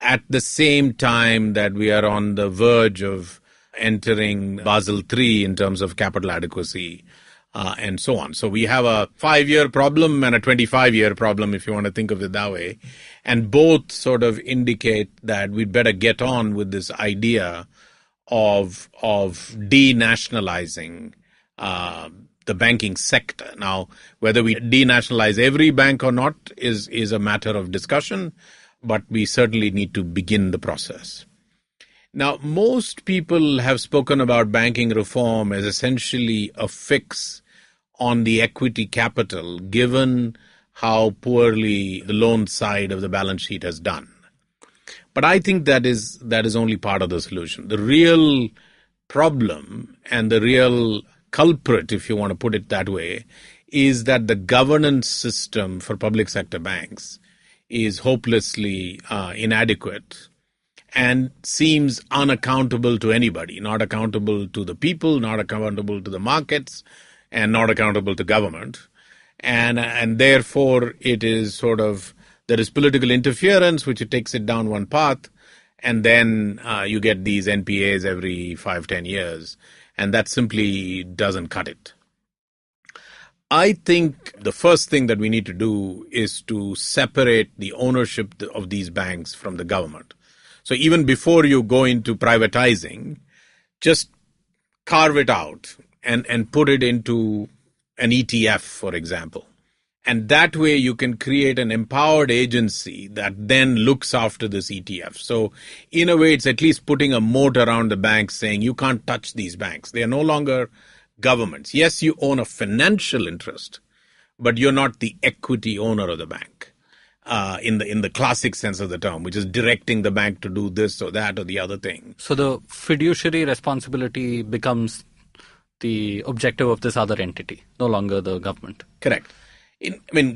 at the same time that we are on the verge of entering Basel III in terms of capital adequacy and so on. So we have a 5-year problem and a 25-year problem, if you want to think of it that way. And both sort of indicate that we'd better get on with this idea of denationalizing the banking sector. Now, whether we denationalize every bank or not is a matter of discussion, but we certainly need to begin the process. Now, most people have spoken about banking reform as essentially a fix on the equity capital, given how poorly the loan side of the balance sheet has done. But I think that is only part of the solution. The real problem and the real culprit, if you want to put it that way, is that the governance system for public sector banks is hopelessly inadequate and seems unaccountable to anybody, not accountable to the people, not accountable to the markets, and not accountable to government. And therefore, it is sort of, there is political interference, which it takes it down one path, and then you get these NPAs every 5-10 years, and that simply doesn't cut it. I think the first thing that we need to do is to separate the ownership of these banks from the government. So even before you go into privatizing, just carve it out and put it into an ETF, for example. And that way you can create an empowered agency that then looks after this ETF. So in a way, it's at least putting a moat around the banks saying you can't touch these banks. They are no longer governments. Yes, you own a financial interest, but you're not the equity owner of the bank in the classic sense of the term, which is directing the bank to do this or that or the other thing. So the fiduciary responsibility becomes the objective of this other entity, no longer the government. Correct.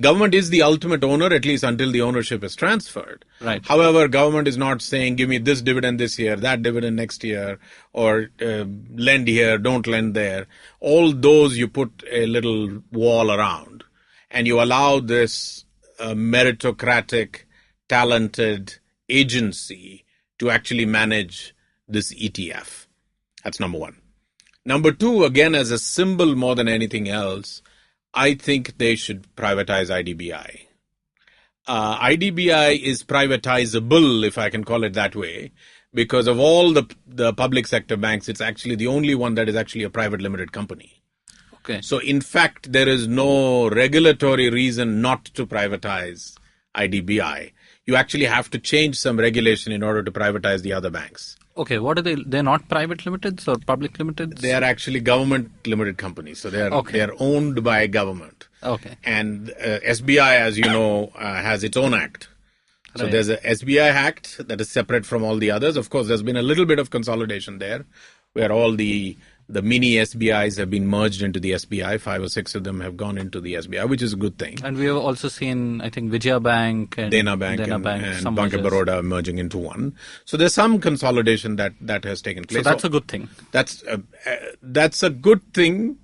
Government is the ultimate owner, at least until the ownership is transferred. Right. However, government is not saying, give me this dividend this year, that dividend next year, or lend here, don't lend there. All those you put a little wall around, and you allow this meritocratic, talented agency to actually manage this ETF. That's number one. Number two, again, as a symbol more than anything else, I think they should privatize IDBI. IDBI is privatizable, if I can call it that way, because of all the public sector banks, it's actually the only one that is actually a private limited company. Okay. So in fact, there is no regulatory reason not to privatize IDBI. You actually have to change some regulation in order to privatize the other banks. Okay, what are they? They're not private limiteds or public limiteds? They are actually government limited companies. So they are owned by government. Okay. And SBI, as you know, has its own act. So Right. there's a SBI Act that is separate from all the others. Of course, there's been a little bit of consolidation there, where all the mini SBIs have been merged into the SBI. 5 or 6 of them have gone into the SBI, which is a good thing. And we have also seen, I think, Vijaya Bank and Dena Bank and Bank of Baroda merging into one. So there's some consolidation that has taken place. So that's a good thing. That's a good thing.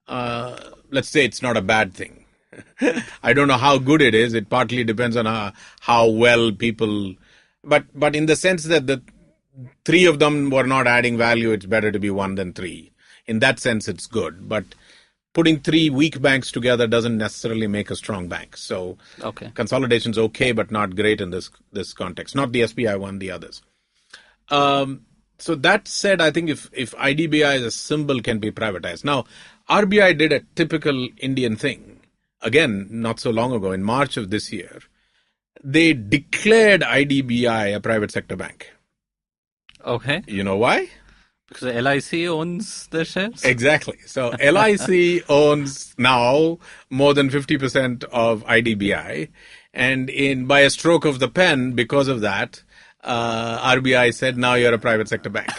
Let's say it's not a bad thing. I don't know how good it is. It partly depends on how well people. But in the sense that the 3 of them were not adding value, it's better to be 1 than 3. In that sense, it's good. But putting 3 weak banks together doesn't necessarily make a strong bank. So consolidation's okay, but not great in this context. Not the SBI one, the others. So that said, I think if IDBI as a symbol can be privatized. Now, RBI did a typical Indian thing. Again, not so long ago, in March of this year, they declared IDBI a private sector bank. Okay. You know why? Because LIC owns their shares? Exactly. So LIC owns now more than 50% of IDBI. And by a stroke of the pen, because of that, RBI said, now you're a private sector bank.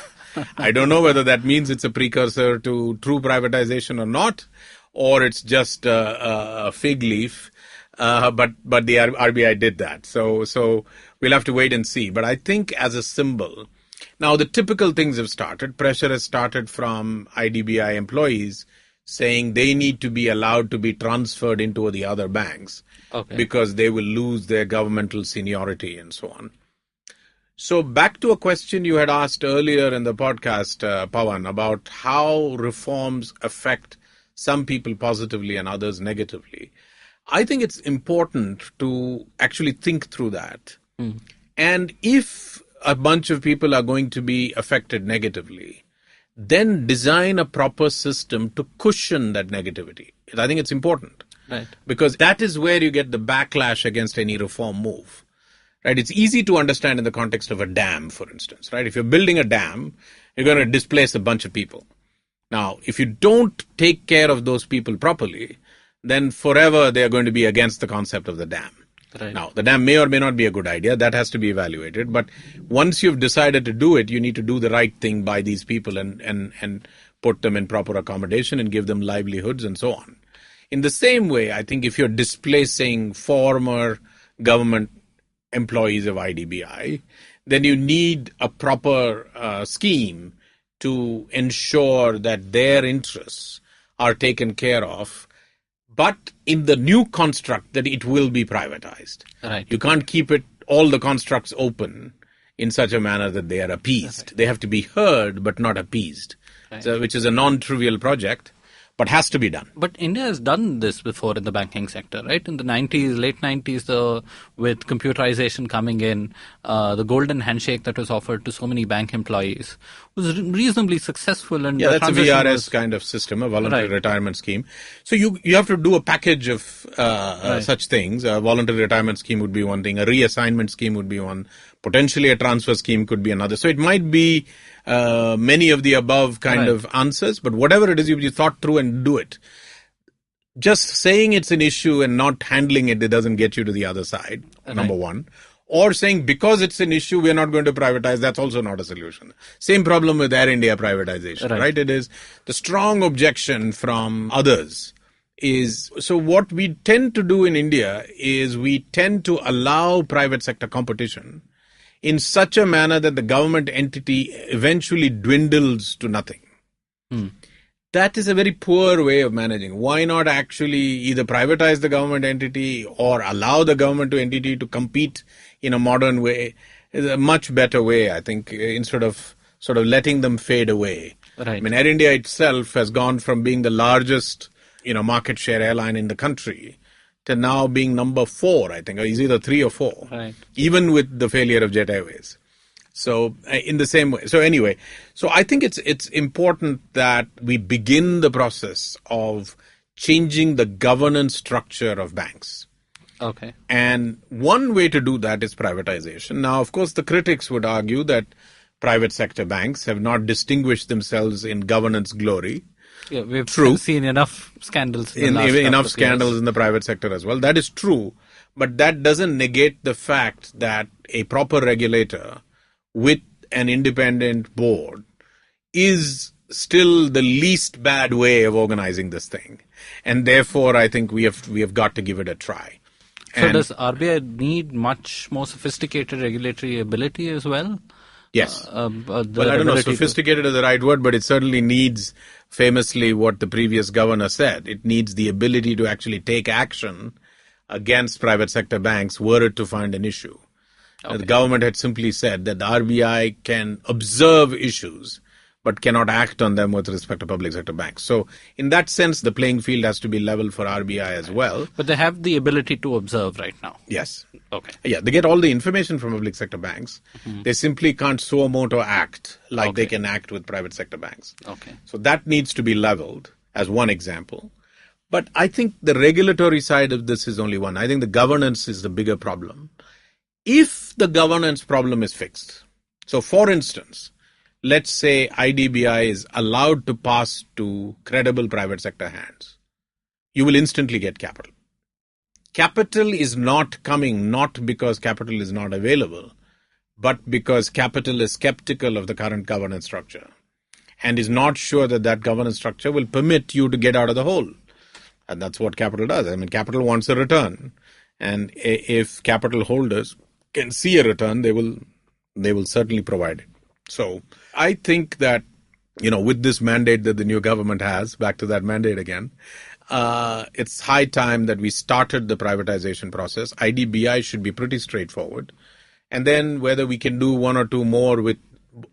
I don't know whether that means it's a precursor to true privatization or not, or it's just a fig leaf. But the RBI did that. So we'll have to wait and see. But I think as a symbol, now the typical things have started. Pressure has started from IDBI employees saying they need to be allowed to be transferred into the other banks because they will lose their governmental seniority and so on. So back to a question you had asked earlier in the podcast, Pavan, about how reforms affect some people positively and others negatively. I think it's important to actually think through that. And if a bunch of people are going to be affected negatively, then design a proper system to cushion that negativity. I think it's important. Right. Because that is where you get the backlash against any reform move. Right? It's easy to understand in the context of a dam, for instance. Right? If you're building a dam, you're going to displace a bunch of people. Now, if you don't take care of those people properly, then forever they are going to be against the concept of the dam. Right. Now, the dam may or may not be a good idea. That has to be evaluated. But once you've decided to do it, you need to do the right thing by these people and put them in proper accommodation and give them livelihoods and so on. In the same way, I think if you're displacing former government employees of IDBI, then you need a proper scheme to ensure that their interests are taken care of, but in the new construct that it will be privatized. Right. You can't keep all the constructs open in such a manner that they are appeased. They have to be heard, but not appeased, which is a non-trivial project. but has to be done. But India has done this before in the banking sector, right? In the 90s, late 90s, with computerization coming in, the golden handshake that was offered to so many bank employees was reasonably successful. And that's a VRS kind of system, a voluntary retirement scheme. So you have to do a package of such things. A voluntary retirement scheme would be one thing. A reassignment scheme would be one. Potentially a transfer scheme could be another. So it might be many of the above kind of answers, but whatever it is, you thought through and do it. Just saying it's an issue and not handling it doesn't get you to the other side, number one. Or saying because it's an issue, we're not going to privatize, that's also not a solution. Same problem with Air India privatization, right? It is the strong objection from others is, so what we tend to do in India is we tend to allow private sector competition in such a manner that the government entity eventually dwindles to nothing. That is a very poor way of managing. Why not actually either privatize the government entity or allow the government entity to compete in a modern way? Is a much better way, I think, instead of sort of letting them fade away. I mean, Air India itself has gone from being the largest, market share airline in the country to now being number 4, I think, or is either 3 or 4, even with the failure of Jet Airways. So in the same way. So anyway, so I think it's important that we begin the process of changing the governance structure of banks. Okay. And one way to do that is privatization. Now, of course, the critics would argue that private sector banks have not distinguished themselves in governance glory. Yeah, we've seen enough scandals. Enough scandals in the private sector as well. That is true. But that doesn't negate the fact that a proper regulator with an independent board is still the least bad way of organizing this thing. And therefore, I think we have got to give it a try. So does RBI need much more sophisticated regulatory ability as well? Yes. Well, I don't know, sophisticated is the right word, but it certainly needs, famously, what the previous governor said. It needs the ability to actually take action against private sector banks were it to find an issue. Okay. The government had simply said that the RBI can observe issues but cannot act on them with respect to public sector banks. So in that sense, the playing field has to be level for RBI as well. But they have the ability to observe right now. Yes. Okay. Yeah, they get all the information from public sector banks. Mm-hmm. They simply can't suo moto act like they can act with private sector banks. Okay. So that needs to be leveled as one example. But I think the regulatory side of this is only one. I think the governance is the bigger problem. If the governance problem is fixed, so for instance, let's say IDBI is allowed to pass to credible private sector hands, you will instantly get capital. Capital is not coming not because capital is not available, but because capital is skeptical of the current governance structure and is not sure that that governance structure will permit you to get out of the hole. And that's what capital does. I mean, capital wants a return. And if capital holders can see a return, they will certainly provide it. So I think that, with this mandate that the new government has, back to that mandate again, it's high time that we started the privatization process. IDBI should be pretty straightforward. And then whether we can do one or two more with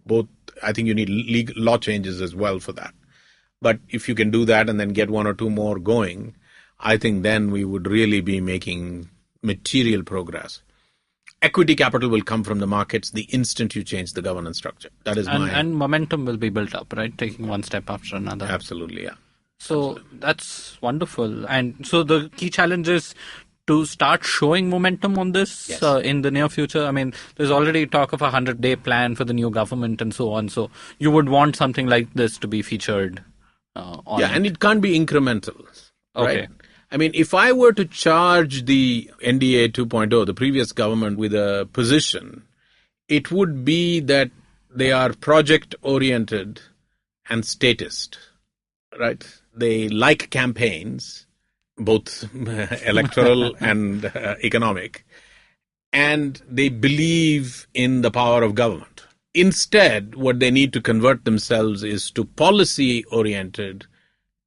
both, I think you need law changes as well for that. But if you can do that and then get one or two more going, I think then we would really be making material progress. Equity capital will come from the markets the instant you change the governance structure. That is and momentum will be built up, right? Taking one step after another. Absolutely, yeah. So that's wonderful. And so the key challenge is to start showing momentum on this in the near future. I mean, there's already talk of a 100-day plan for the new government and so on. So you would want something like this to be featured on. Yeah, and it can't be incremental. Right? Okay. I mean, if I were to charge the NDA 2.0, the previous government, with a position, it would be that they are project-oriented and statist, right? They like campaigns, both electoral and economic, and they believe in the power of government. Instead, what they need to convert themselves is to policy-oriented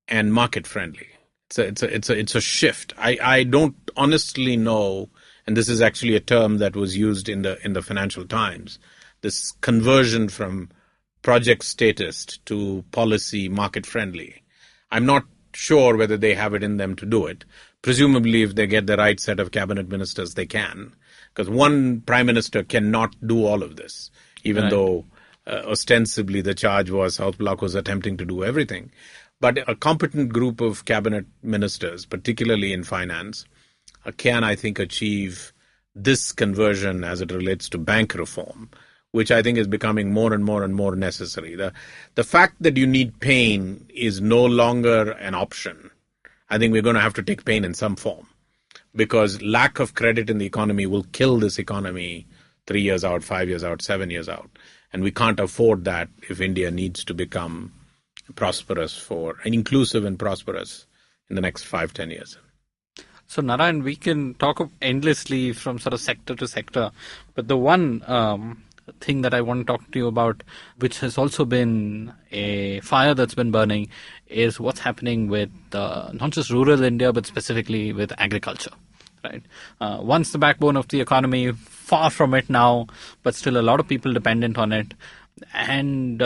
and market-friendly. It's a shift. I don't honestly know, and this is actually a term that was used in the Financial Times, this conversion from project statist to policy market friendly. I'm not sure whether they have it in them to do it. Presumably, if they get the right set of cabinet ministers, they can. Because one prime minister cannot do all of this, even though ostensibly the charge was South Bloc was attempting to do everything. But a competent group of cabinet ministers, particularly in finance, can, I think, achieve this conversion as it relates to bank reform, which I think is becoming more and more and more necessary. The fact that you need pain is no longer an option. I think we're going to have to take pain in some form, because lack of credit in the economy will kill this economy 3 years out, 5 years out, 7 years out. And we can't afford that if India needs to become prosperous and inclusive and prosperous in the next 5-10 years. So, Narayan, we can talk endlessly from sort of sector to sector, but the one thing that I want to talk to you about, which has also been a fire that's been burning, is what's happening with not just rural India, but specifically with agriculture. Right. Once the backbone of the economy, far from it now, but still a lot of people dependent on it. And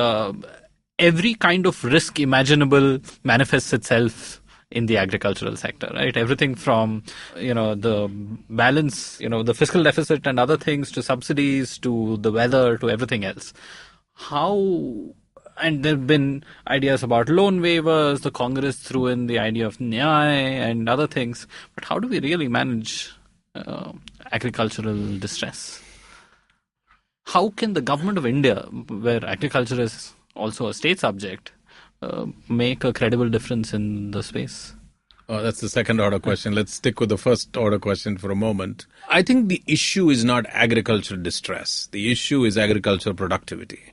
every kind of risk imaginable manifests itself in the agricultural sector, right? Everything from, the balance, the fiscal deficit and other things, to subsidies, to the weather, to everything else. And there have been ideas about loan waivers. The Congress threw in the idea of Nyay and other things. But how do we really manage agricultural distress? How can the government of India, where agriculture is also a state subject, make a credible difference in the space? Oh, that's the second order question. Let's stick with the first order question for a moment. I think the issue is not agricultural distress. The issue is agricultural productivity.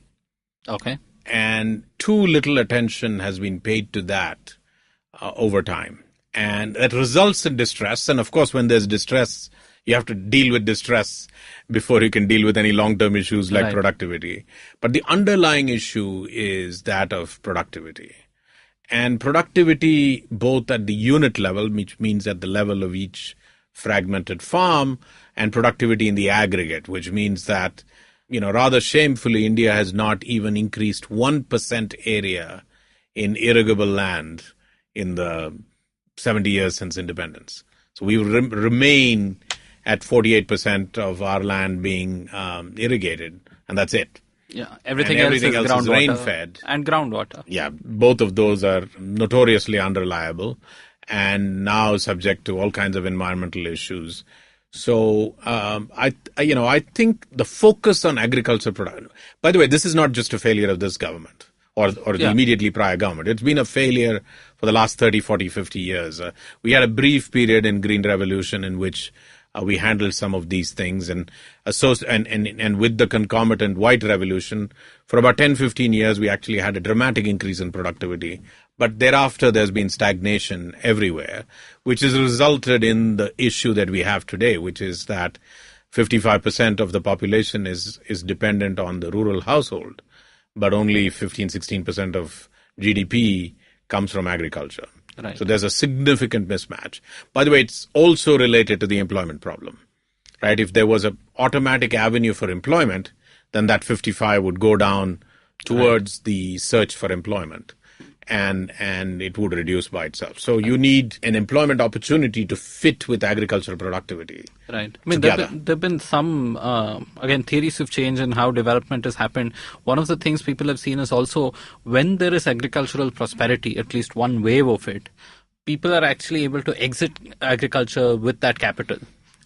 Okay. And too little attention has been paid to that over time. And that results in distress. And of course, when there's distress, you have to deal with distress before you can deal with any long-term issues like productivity. But the underlying issue is that of productivity. And productivity both at the unit level, which means at the level of each fragmented farm, and productivity in the aggregate, which means that, rather shamefully, India has not even increased 1% area in irrigable land in the 70 years since independence. So we remain at 48% of our land being irrigated, and that's it. Yeah, everything else is groundwater, rain-fed. And groundwater. Yeah, both of those are notoriously unreliable and now subject to all kinds of environmental issues. So I think the focus on agriculture production. By the way, this is not just a failure of this government or the immediately prior government. It's been a failure for the last 30, 40, 50 years. We had a brief period in Green Revolution in which we handled some of these things, and with the concomitant White Revolution, for about 10, 15 years, we actually had a dramatic increase in productivity. But thereafter, there's been stagnation everywhere, which has resulted in the issue that we have today, which is that 55% of the population is dependent on the rural household, but only 15, 16% of GDP comes from agriculture. Right. So there's a significant mismatch. By the way, it's also related to the employment problem, right? If there was an automatic avenue for employment, then that 55 would go down towards the search for employment, and it would reduce by itself. So you need an employment opportunity to fit with agricultural productivity. Right. I mean, there have been some, theories of change in how development has happened. One of the things people have seen is also when there is agricultural prosperity, at least one wave of it, people are actually able to exit agriculture with that capital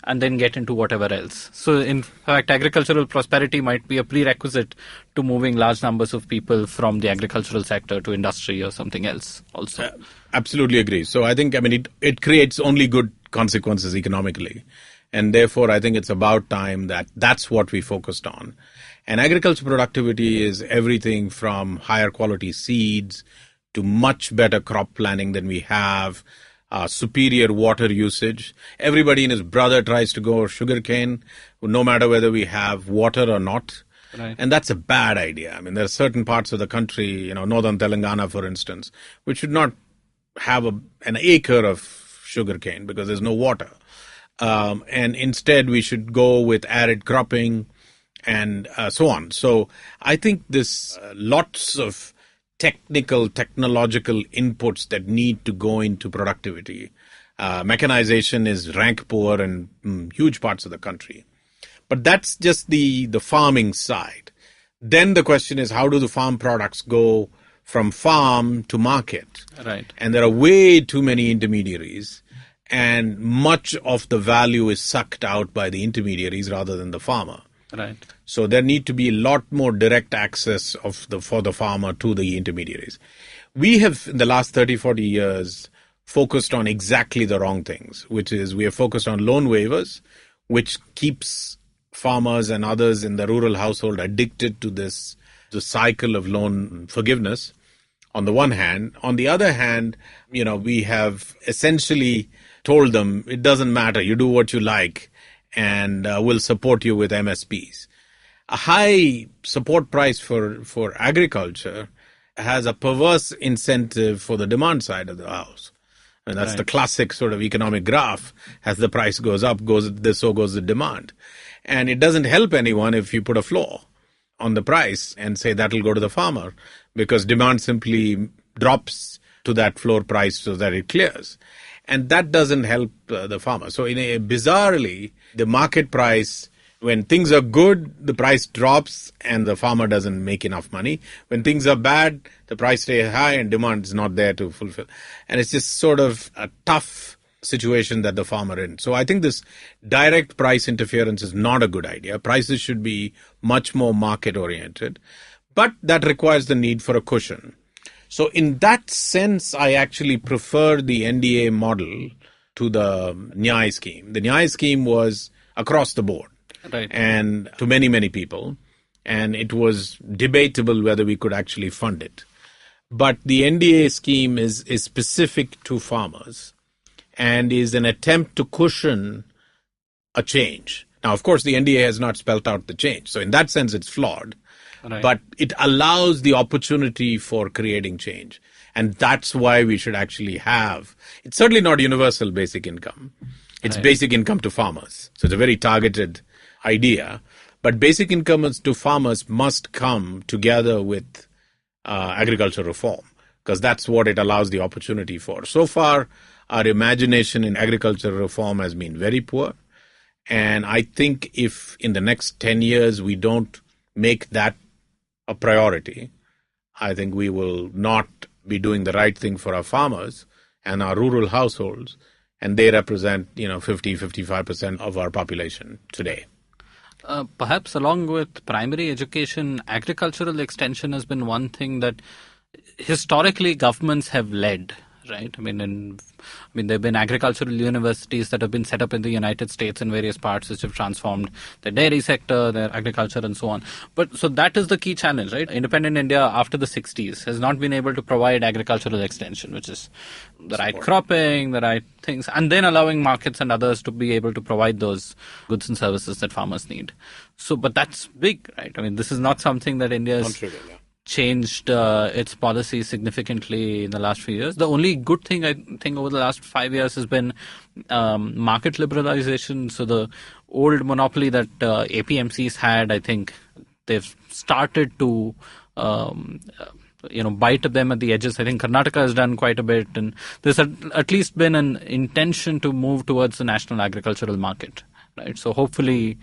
and then get into whatever else. So, in fact, agricultural prosperity might be a prerequisite to moving large numbers of people from the agricultural sector to industry or something else also. Absolutely agree. So, I think, it creates only good consequences economically. And therefore, I think it's about time that's what we focused on. And agriculture productivity is everything from higher quality seeds to much better crop planning than we have, superior water usage. Everybody and his brother tries to grow sugarcane, no matter whether we have water or not. Right. And that's a bad idea. There are certain parts of the country, northern Telangana, for instance, which should not have an acre of sugarcane because there's no water. And instead, we should go with arid cropping and so on. So I think this lots of technological inputs that need to go into productivity. Mechanization is rank poor in huge parts of the country. But that's just the farming side. Then the question is, how do the farm products go from farm to market? Right. And there are way too many intermediaries, and much of the value is sucked out by the intermediaries rather than the farmer. Right. So there need to be a lot more direct access for the farmer to the intermediaries. We have, in the last 30, 40 years, focused on exactly the wrong things, which is we have focused on loan waivers, which keeps farmers and others in the rural household addicted to the cycle of loan forgiveness on the one hand. On the other hand, we have essentially told them it doesn't matter, you do what you like, and we'll support you with MSPs. A high support price for agriculture has a perverse incentive for the demand side of the house. And that's right. The classic sort of economic graph. As the price goes up, so goes the demand. And it doesn't help anyone if you put a floor on the price and say that'll go to the farmer, because demand simply drops to that floor price so that it clears. And that doesn't help the farmer. So bizarrely, the market price, when things are good, the price drops and the farmer doesn't make enough money. When things are bad, the price stays high and demand is not there to fulfill. And it's just sort of a tough situation that the farmer in. So I think this direct price interference is not a good idea. Prices should be much more market oriented, but that requires the need for a cushion. So in that sense, I actually prefer the NDA model to the Nyaya scheme. The Nyaya scheme was across the board. Right. And to many, many people. And it was debatable whether we could actually fund it. But the NDA scheme is specific to farmers and is an attempt to cushion a change. Now, of course, the NDA has not spelt out the change. So in that sense, it's flawed. Right. But it allows the opportunity for creating change. And that's why we should actually have, it's certainly not universal basic income. It's right. Basic income to farmers. So it's a very targeted idea. But basic income to farmers must come together with agriculture reform, because that's what it allows the opportunity for. So far, our imagination in agriculture reform has been very poor. And I think if in the next 10 years we don't make that a priority, I think we will not be doing the right thing for our farmers and our rural households. And they represent, 50-55% of our population today. Perhaps along with primary education, agricultural extension has been one thing that historically governments have led, right? I mean, there have been agricultural universities that have been set up in the United States in various parts, which have transformed the dairy sector, their agriculture, and so on. But so that is the key challenge, right? Independent India after the 60s has not been able to provide agricultural extension, which is the right cropping, the right things, and then allowing markets and others to be able to provide those goods and services that farmers need. So, but that's big, right? I mean, this is not something that India is changed its policy significantly in the last few years. The only good thing I think over the last 5 years has been market liberalization. So the old monopoly that APMCs had, I think they've started to bite them at the edges. I think Karnataka has done quite a bit, and there's at least been an intention to move towards the national agricultural market, right? So hopefully,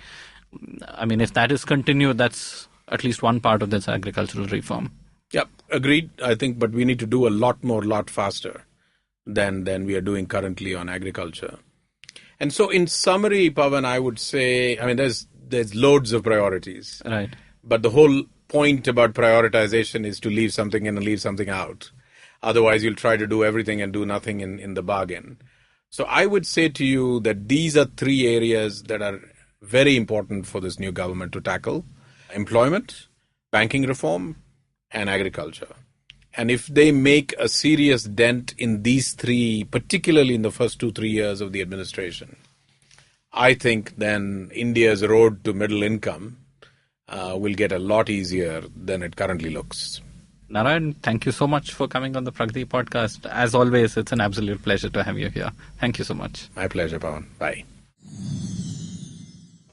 if that is continued, that's at least one part of this agricultural reform. Yep, agreed. I think, but we need to do a lot faster than we are doing currently on agriculture. And so in summary, Pavan, I would say, there's loads of priorities. Right. But the whole point about prioritization is to leave something in and leave something out. Otherwise, you'll try to do everything and do nothing in the bargain. So I would say to you that these are three areas that are very important for this new government to tackle: employment, banking reform, and agriculture. And if they make a serious dent in these three, particularly in the first 2-3 years of the administration, I think then India's road to middle income will get a lot easier than it currently looks. Narayan, thank you so much for coming on the Pragati Podcast. As always, it's an absolute pleasure to have you here. Thank you so much. My pleasure, Pavan. Bye.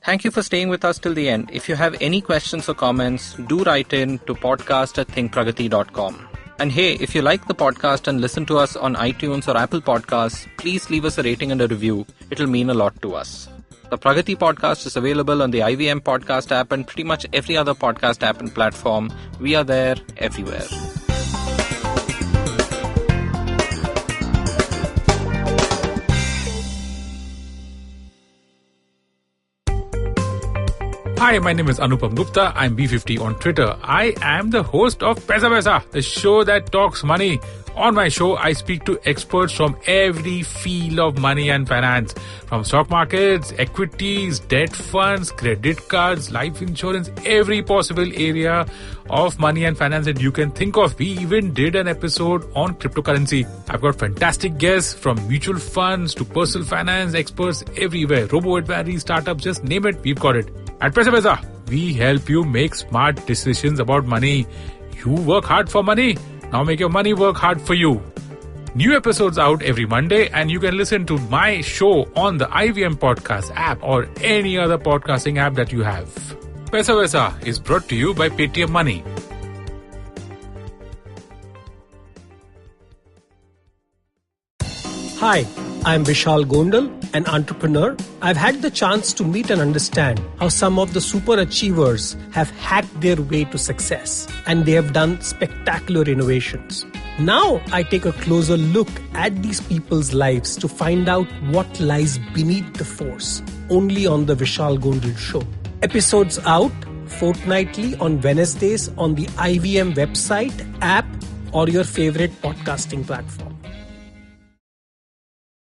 Thank you for staying with us till the end. If you have any questions or comments, do write in to podcast@thinkpragati.com. And hey, if you like the podcast and listen to us on iTunes or Apple Podcasts, please leave us a rating and a review. It'll mean a lot to us. The Pragati Podcast is available on the IVM Podcast app and pretty much every other podcast app and platform. We are there everywhere. Hi, my name is Anubha Gupta. I'm B50 on Twitter. I am the host of Paisa Vaisa, the show that talks money. On my show, I speak to experts from every field of money and finance, from stock markets, equities, debt funds, credit cards, life insurance, every possible area of money and finance that you can think of. We even did an episode on cryptocurrency. I've got fantastic guests from mutual funds to personal finance experts everywhere. Robo-advisory, startups, just name it, we've got it. At Paisa Vaisa, we help you make smart decisions about money. You work hard for money. Now make your money work hard for you. New episodes out every Monday, and you can listen to my show on the IVM Podcast app or any other podcasting app that you have. Paisa Vaisa is brought to you by Paytm Money. Hi, I'm Vishal Gondal, an entrepreneur. I've had the chance to meet and understand how some of the super achievers have hacked their way to success, and they have done spectacular innovations. Now I take a closer look at these people's lives to find out what lies beneath the force, only on the Vishal Gondal Show. Episodes out fortnightly on Wednesdays on the IVM website, app, or your favorite podcasting platform.